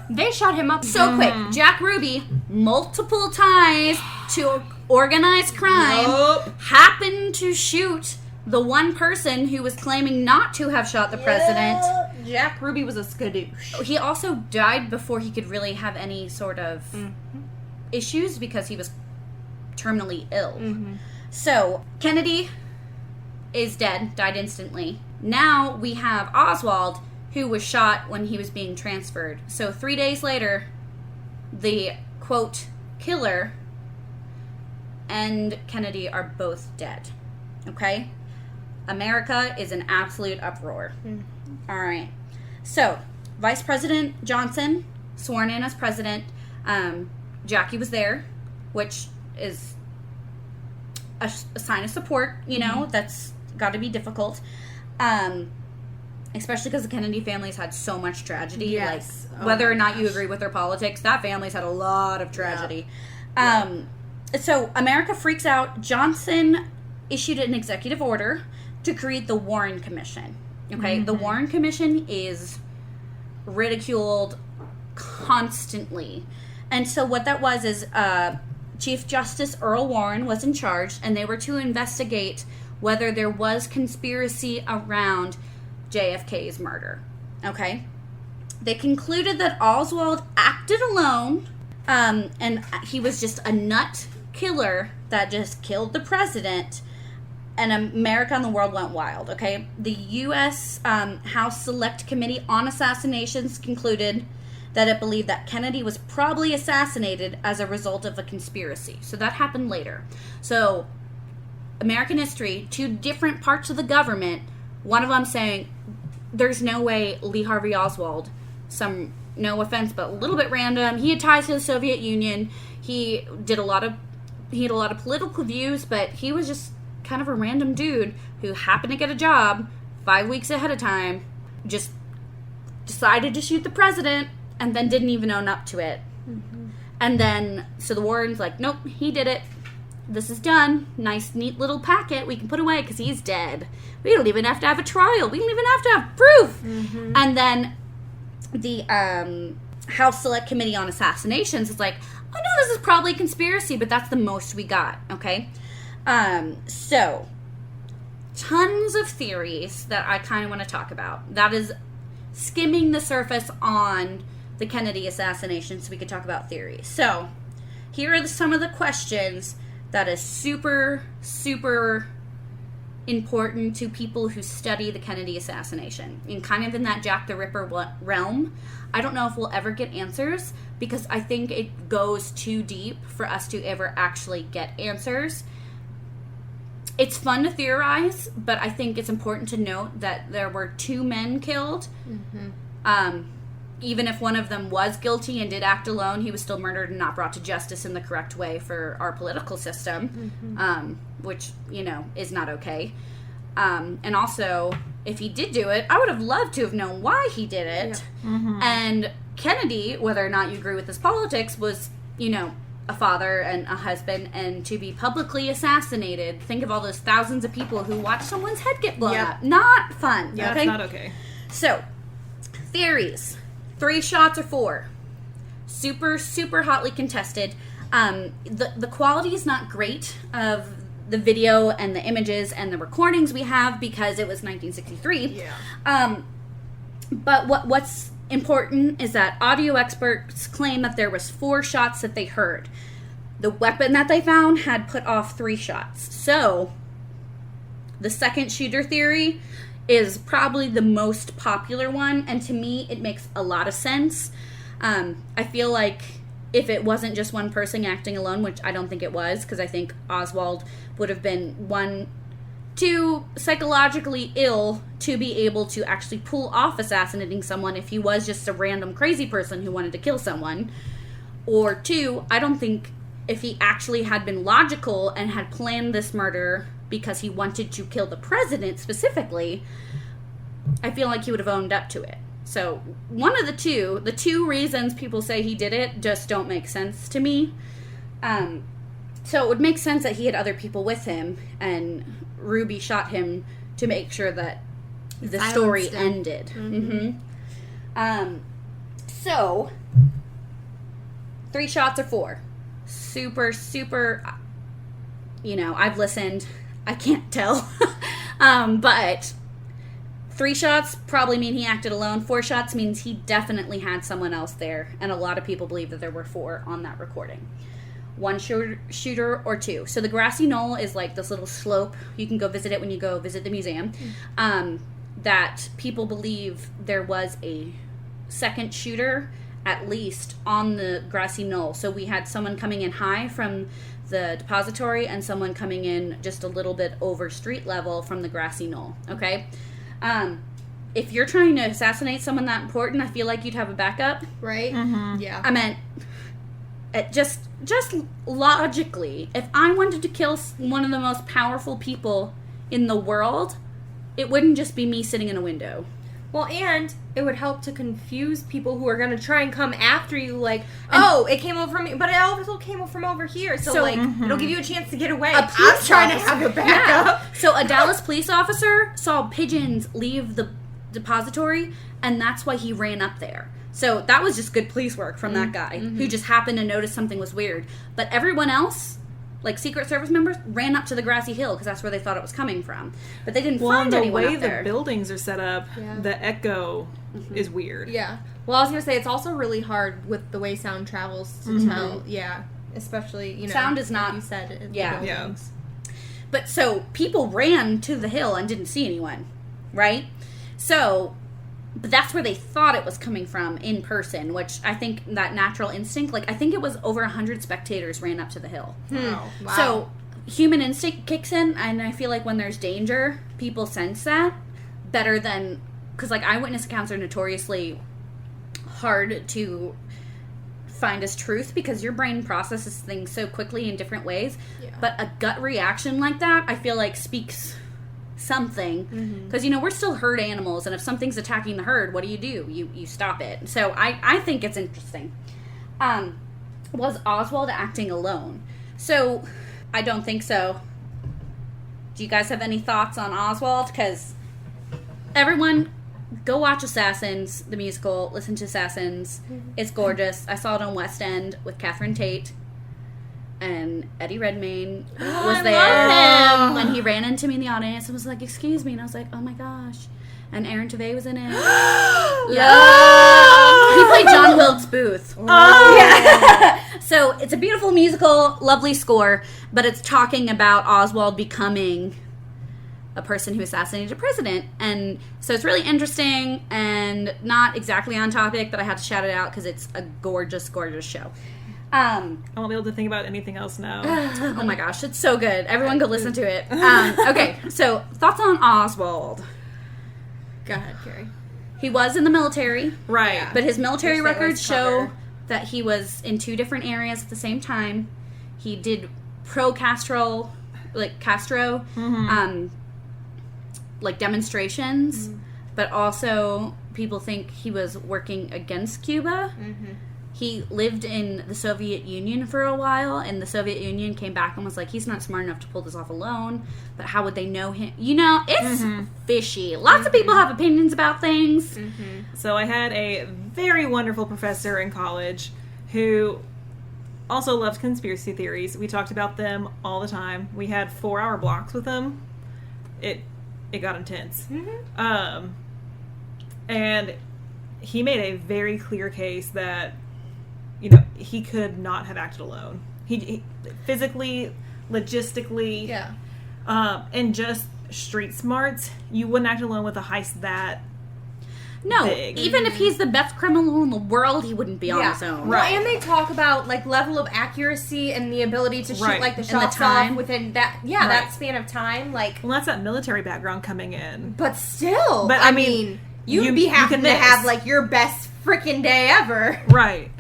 They shot him up So quick, Jack Ruby, multiple ties to organized crime, happened to shoot the one person who was claiming not to have shot the president. Jack Ruby was a skadoosh. He also died before he could really have any sort of issues because he was terminally ill. So, Kennedy is dead, died instantly. Now we have Oswald, who was shot when he was being transferred. So 3 days later, the, quote, killer and Kennedy are both dead. Okay? America is in absolute uproar. All right. So, Vice President Johnson, sworn in as president. Jackie was there, which is a sign of support, you know. That's got to be difficult. Especially because the Kennedy family's had so much tragedy. Yes. Like, whether or not you agree with their politics, that family's had a lot of tragedy. So, America freaks out. Johnson issued an executive order to create the Warren Commission. Okay? The Warren Commission is ridiculed constantly. And so what that was is Chief Justice Earl Warren was in charge, and they were to investigate whether there was conspiracy around JFK's murder. Okay? They concluded that Oswald acted alone, and he was just a nut killer that just killed the president, and America and the world went wild. Okay? The U.S. House Select Committee on Assassinations concluded that it believed that Kennedy was probably assassinated as a result of a conspiracy. So that happened later. So, American history, two different parts of the government, one of them saying, there's no way Lee Harvey Oswald, no offense, but a little bit random, he had ties to the Soviet Union, he had a lot of political views, but he was just kind of a random dude who happened to get a job 5 weeks ahead of time, just decided to shoot the president, and then didn't even own up to it. And then, so the Warren's like, nope, he did it. This is done. Nice, neat little packet we can put away because he's dead. We don't even have to have a trial. We don't even have to have proof. And then the House Select Committee on Assassinations is like, oh no, this is probably a conspiracy, but that's the most we got, okay? So, tons of theories that I kind of want to talk about. That is skimming the surface on the Kennedy assassination, so we could talk about theories. So, here are some of the questions that is super, super important to people who study the Kennedy assassination. And kind of in that Jack the Ripper realm. I don't know if we'll ever get answers, because I think it goes too deep for us to ever actually get answers. It's fun to theorize, but I think it's important to note that there were 2 men killed. Even if one of them was guilty and did act alone, he was still murdered and not brought to justice in the correct way for our political system, which, you know, is not okay. And also, if he did do it, I would have loved to have known why he did it. And Kennedy, whether or not you agree with his politics, was, you know, a father and a husband, and to be publicly assassinated, think of all those thousands of people who watched someone's head get blown up. Not fun. Yeah, okay? that's not okay. So, theories. 3 shots or 4. Super, super hotly contested. The quality is not great of the video and the images and the recordings we have because it was 1963. But what's important is that audio experts claim that there was 4 shots that they heard. The weapon that they found had put off 3 shots. So, the second shooter theory is probably the most popular one, and to me, it makes a lot of sense. I feel like if it wasn't just one person acting alone, which I don't think it was, because I think Oswald would have been too psychologically ill to be able to actually pull off assassinating someone if he was just a random crazy person who wanted to kill someone. Or 2, I don't think if he actually had been logical and had planned this murder because he wanted to kill the president specifically, I feel like he would have owned up to it. So one of the two reasons people say he did it just don't make sense to me. So it would make sense that he had other people with him, and Ruby shot him to make sure that the story ended. So 3 shots or 4? Super, I've listened. I can't tell. But 3 shots probably mean he acted alone. 4 shots means he definitely had someone else there. And a lot of people believe that there were 4 on that recording. 1 shooter or 2. So the grassy knoll is like this little slope. You can go visit it when you go visit the museum. That people believe there was a second shooter at least on the grassy knoll. So we had someone coming in high from the depository and someone coming in just a little bit over street level from the grassy knoll. Okay? If you're trying to assassinate someone that important, I feel like you'd have a backup. Right? Yeah. I meant, just logically, if I wanted to kill one of the most powerful people in the world, it wouldn't just be me sitting in a window. Well, and it would help to confuse people who are going to try and come after you, like, oh, it came over from me, but it also came from over here. So like, it'll give you a chance to get away. I'm trying to have a backup. Yeah. So a Dallas police officer saw pigeons leave the depository, and that's why he ran up there. So that was just good police work from that guy, who just happened to notice something was weird. But everyone else, like Secret Service members, ran up to the grassy hill because that's where they thought it was coming from. But they didn't find anyone up there. The way the buildings are set up, the echo is weird. Yeah. Well, I was going to say, it's also really hard with the way sound travels to tell. Yeah. Especially, sound is not... Like you said, yeah. But so, people ran to the hill and didn't see anyone, right? So... But that's where they thought it was coming from in person, which I think that natural instinct, like I think it was over 100 spectators ran up to the hill. Wow. So human instinct kicks in, and I feel like when there's danger, people sense that better than, because like eyewitness accounts are notoriously hard to find as truth because your brain processes things so quickly in different ways. Yeah. But a gut reaction like that, I feel like speaks something, because we're still herd animals, and if something's attacking the herd, what do? You stop it. So I think it's interesting. Was Oswald acting alone? So I don't think so. Do you guys have any thoughts on Oswald? Because everyone go watch Assassins, the musical, listen to Assassins. It's gorgeous. I saw it on West End with Catherine Tate. And Eddie Redmayne was there when he ran into me in the audience and was like, "Excuse me," and I was like, "Oh my gosh!" And Aaron Tveit was in it. He played John Wilkes Booth. Yeah. So it's a beautiful musical, lovely score, but it's talking about Oswald becoming a person who assassinated a president, and so it's really interesting and not exactly on topic, but I had to shout it out because it's a gorgeous, gorgeous show. I won't be able to think about anything else now. Oh my gosh, it's so good. Everyone go listen to it. Okay, so thoughts on Oswald. Go ahead, Carrie. He was in the military. Right. But his military records show that he was in 2 different areas at the same time. He did pro-Castro, like Castro, like demonstrations, but also people think he was working against Cuba. He lived in the Soviet Union for a while, and the Soviet Union came back and was like, he's not smart enough to pull this off alone, but how would they know him? It's fishy. Lots of people have opinions about things. So I had a very wonderful professor in college who also loved conspiracy theories. We talked about them all the time. We had 4-hour blocks with him. It got intense. And he made a very clear case that he could not have acted alone. He physically, logistically, and just street smarts, you wouldn't act alone with a heist that big. Even if he's the best criminal in the world, he wouldn't be on his own. Right. Well, and they talk about like level of accuracy and the ability to shoot like the shots off within that that span of time. Like, well, that's that military background coming in. But still, but I mean, you'd be having to have like your best freaking day ever. Right.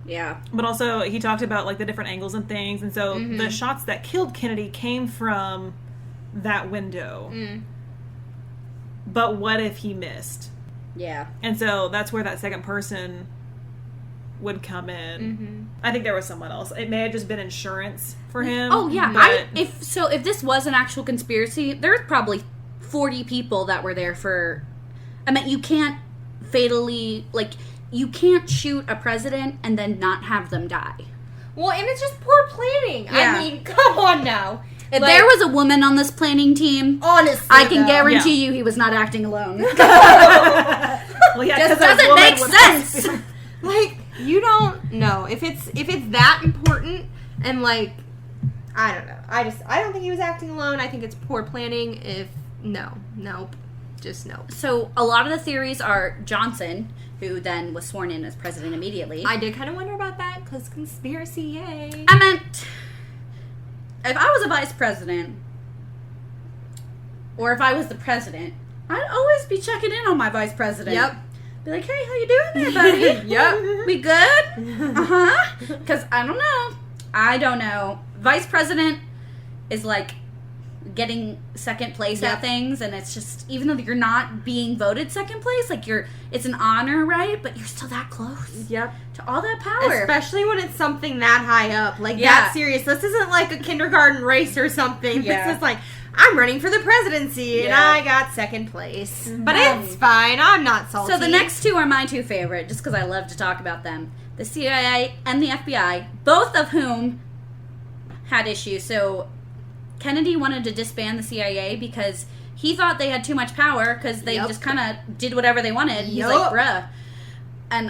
Yeah. But also, he talked about, like, the different angles and things. And so the shots that killed Kennedy came from that window. But what if he missed? Yeah. And so that's where that second person would come in. I think there was someone else. It may have just been insurance for him. Oh, yeah. But If this was an actual conspiracy, there's probably 40 people that were there for... I mean, you can't fatally... Like, you can't shoot a president and then not have them die. Well, and it's just poor planning. Yeah. I mean, come on now. If there was a woman on this planning team, honestly, I can guarantee you he was not acting alone. well, yeah, Just 'cause a doesn't woman make would- sense. Like, you don't know if it's that important, and like, I don't know. I don't think he was acting alone. I think it's poor planning. Nope, just no. So a lot of the theories are Johnson, who then was sworn in as president immediately. I did kind of wonder about that because conspiracy, yay. I meant, if I was a vice president, or if I was the president, I'd always be checking in on my vice president. Yep. Be like, hey, how you doing there, buddy? Yep. We good? Uh-huh. Because I don't know. Vice president is like getting second place at things, and it's just, even though you're not being voted second place, like it's an honor, right? But you're still that close. Yep. To all that power. Especially when it's something that high up, like Yeah. that serious. This isn't like a kindergarten race or something. Yeah. This is like, I'm running for the presidency, and Yeah. I got second place. But it's fine. I'm not salty. So the next two are my two favorite, just because I love to talk about them. The CIA and the FBI, both of whom had issues. So Kennedy wanted to disband the CIA because he thought they had too much power because they just kind of did whatever they wanted. He's like, bruh. And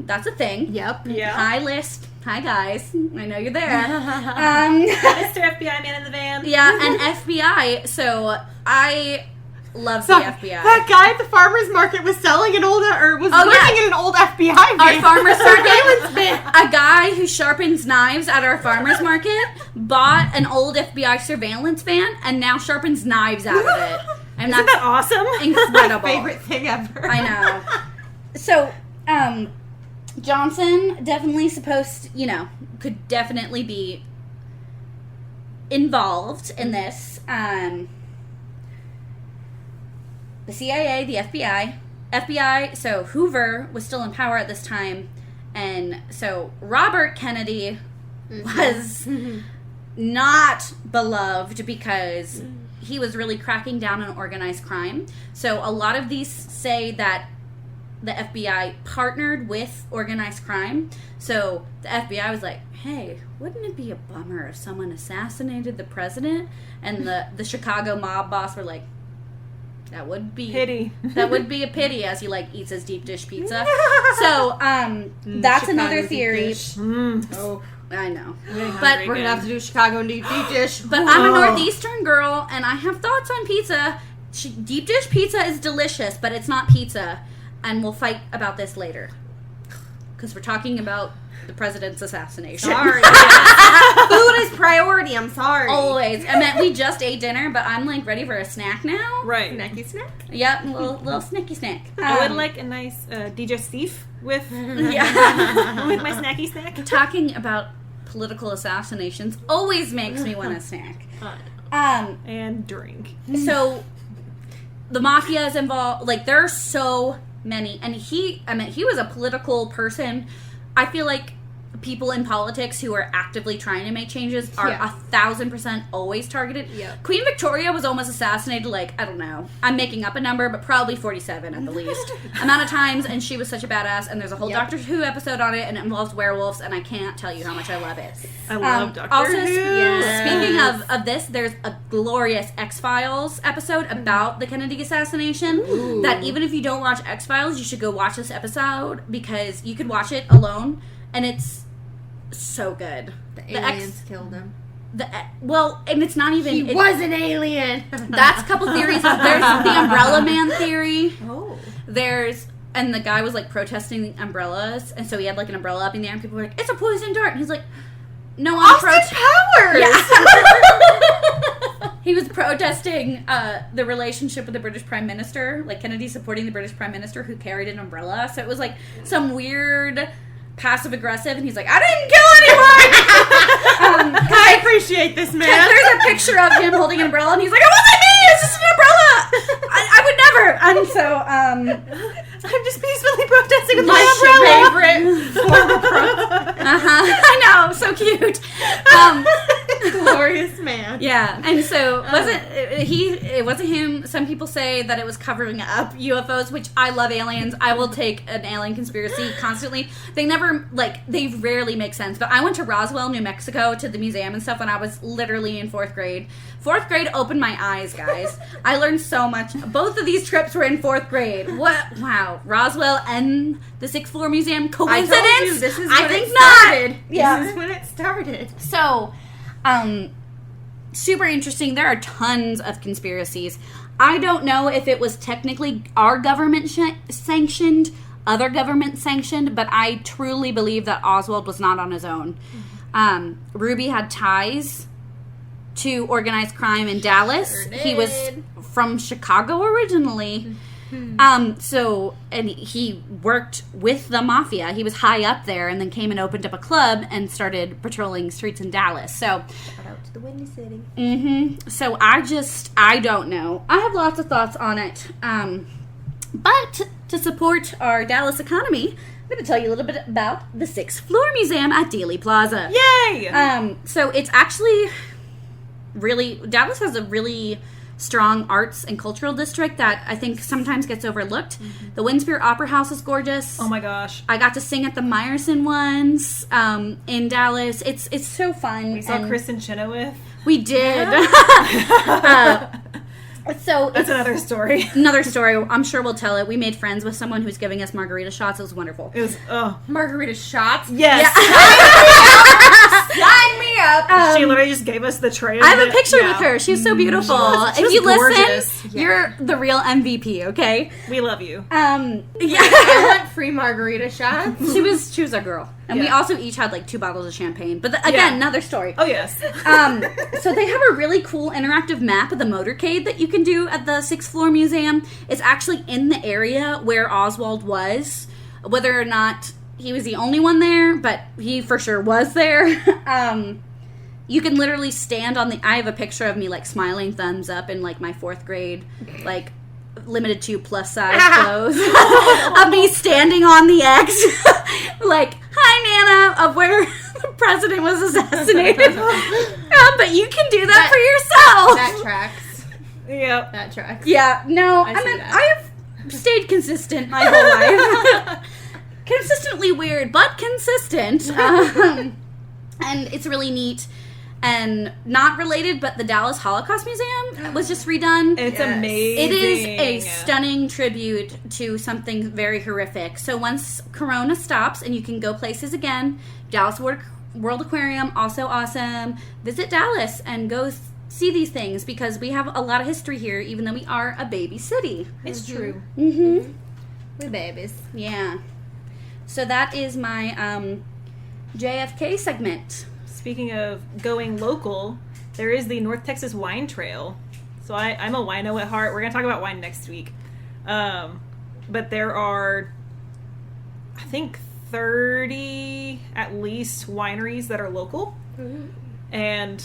that's a thing. Yep. Yeah. Hi, list. Hi, guys. I know you're there. Mr. FBI man in the van. Yeah, and FBI. So I love So, the FBI. that guy at the farmer's market was selling an old, or was Oh, working yeah. in an old FBI van. Our farmer's surveillance market, a guy who sharpens knives at our farmer's market bought an old FBI surveillance van and now sharpens knives out of it. And Isn't that awesome? incredible. Favorite thing ever. I know. So, Johnson definitely could definitely be involved in this. The CIA, the FBI, so Hoover was still in power at this time, and so Robert Kennedy was not beloved because he was really cracking down on organized crime. So a lot of these say that the FBI partnered with organized crime. So the FBI was like, hey, wouldn't it be a bummer if someone assassinated the president? And the Chicago mob boss were like, that would be Pity. That would be a pity, as he eats his deep dish pizza. So that's another Chicago theory. deep dish. Oh, I know. But We're gonna have to do Chicago and deep dish. But I'm a Northeastern girl, and I have thoughts on pizza. Deep dish pizza is delicious, but it's not pizza. And we'll fight about this later. Because we're talking about the president's assassination. Sorry. Food is priority. I'm sorry. Always. I mean, we just ate dinner, but I'm ready for a snack now. Right. Snacky snack. Yep, a little snacky snack. I would like a nice digestif with Yeah. with my snacky snack. Talking about political assassinations always makes me want a snack. And drink. So the mafia is involved. There are so many, and he was a political person. I feel like people in politics who are actively trying to make changes are 1,000% always targeted. Yep. Queen Victoria was almost assassinated, I don't know, I'm making up a number, but probably 47 at the least amount of times, and she was such a badass, and there's a whole Doctor Who episode on it, and it involves werewolves, and I can't tell you how much I love it. I love Doctor also, Who. Speaking of this, there's a glorious X-Files episode about the Kennedy assassination that even if you don't watch X-Files, you should go watch this episode because you could watch it alone, and it's so good. The aliens killed him. And it's not even... He was an alien. That's a couple theories. There's the Umbrella Man theory. Oh. And the guy was protesting the umbrellas, and so he had an umbrella up in the air, and people were like, it's a poison dart. And he's like, no, I'm Austin Powers. Yeah. He was protesting the relationship with the British Prime Minister, Kennedy supporting the British Prime Minister who carried an umbrella. So it was some weird passive aggressive, and he's like, I didn't kill anyone. I appreciate this, man. There's a picture of him holding an umbrella, and he's like, it wasn't me. It's just an umbrella. I would never. And so, I'm just peacefully protesting with my my umbrella. favorite former pro. I know, so cute. Glorious man. Yeah, and so it wasn't him. Some people say that it was covering up UFOs, which I love aliens. I will take an alien conspiracy constantly. They rarely make sense. But I went to Roswell, New Mexico, to the museum and stuff when I was literally in 4th grade. 4th grade opened my eyes, guys. I learned so much. Both of these trips were in 4th grade. What? Wow. Roswell and the 6th floor museum. Coincidence? I told you, this is when I think it started. not. Yeah. This is when it started. So, super interesting. There are tons of conspiracies. I don't know if it was technically our government sanctioned, other government sanctioned, but I truly believe that Oswald was not on his own. Ruby had ties to organized crime in Dallas. Sure did. He was from Chicago originally. And he worked with the mafia. He was high up there and then came and opened up a club and started patrolling streets in Dallas. So, shout out to the Windy City. So I don't know. I have lots of thoughts on it. But to support our Dallas economy, I'm going to tell you a little bit about the 6th floor museum at Dealey Plaza. Yay! So it's actually Dallas has a really strong arts and cultural district that I think sometimes gets overlooked. The Winspear Opera House is gorgeous. Oh my gosh. I got to sing at the Meyerson ones in Dallas. It's so fun. We saw Kristen Chenoweth. We did. So that's another story. Another story. I'm sure we'll tell it. We made friends with someone who's giving us margarita shots. It was wonderful. It was margarita shots. Yes. Sign me up. She literally just gave us the tray. I have a picture with her. She's so beautiful. She if you gorgeous. Listen, you're the real MVP. Okay. We love you. I want free margarita shots. She was our girl. And we also each had like 2 bottles of champagne. But again, another story. Oh, yes. So they have a really cool interactive map of the motorcade that you can do at the 6th floor museum. It's actually in the area where Oswald was. Whether or not he was the only one there, but he for sure was there. You can literally stand on I have a picture of me like smiling thumbs up in like my 4th grade, like limited to plus size clothes of me standing on the X like, hi Nana, of where the president was assassinated. But you can do that for yourself. That tracks. Yep. That tracks. Yeah, no, I have stayed consistent my whole life. Consistently weird, but consistent. And it's really neat. And not related, but the Dallas Holocaust Museum was just redone. It's amazing. It is a stunning tribute to something very horrific. So once Corona stops and you can go places again, Dallas World Aquarium, also awesome. Visit Dallas and go see these things because we have a lot of history here, even though we are a baby city. It's true. Mm-hmm. We're babies. Yeah. So that is my JFK segment. Speaking of going local, there is the North Texas Wine Trail. So I'm a wino at heart. We're going to talk about wine next week. But there are, I think, 30 at least wineries that are local. Mm-hmm. And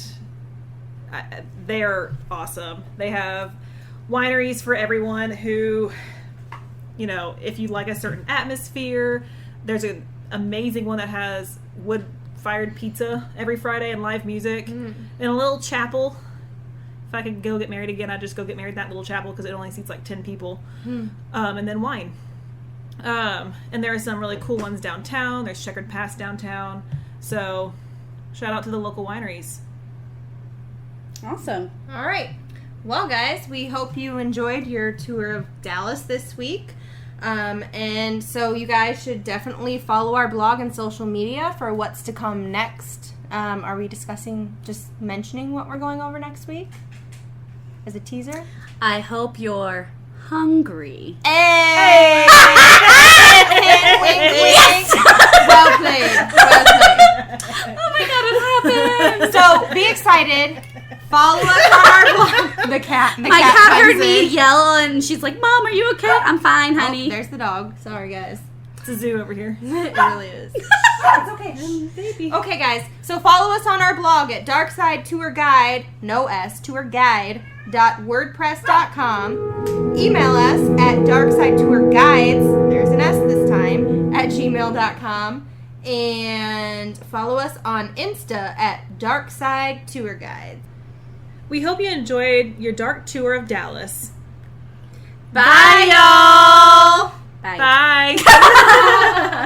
they are awesome. They have wineries for everyone who, if you like a certain atmosphere. There's an amazing one that has wood-fired pizza every Friday and live music in a little chapel. If I could go get married again, I'd just go get married in that little chapel because it only seats like 10 people. And then wine. And there are some really cool ones downtown. There's Checkered Pass downtown. So, shout out to the local wineries. Awesome. All right. Well, guys, we hope you enjoyed your tour of Dallas this week. And so you guys should definitely follow our blog and social media for what's to come next. Are we mentioning what we're going over next week as a teaser? I hope you're hungry. Hey! Wink, wink. Well played. Oh my god, it happened. So be excited. Follow us on our blog. The cat heard me yell and she's like, Mom, are you okay? I'm fine, honey. There's the dog. Sorry, guys. a zoo over here. It really is. It's okay, baby. Okay, guys. So follow us on our blog at Darkside Tour Guide, no S, tourguide.wordpress.com. Email us at darksidetourguides, there's an S this time, at gmail.com. And follow us on Insta at Darkside Tour Guides. We hope you enjoyed your dark tour of Dallas. Bye, y'all! Bye. Bye.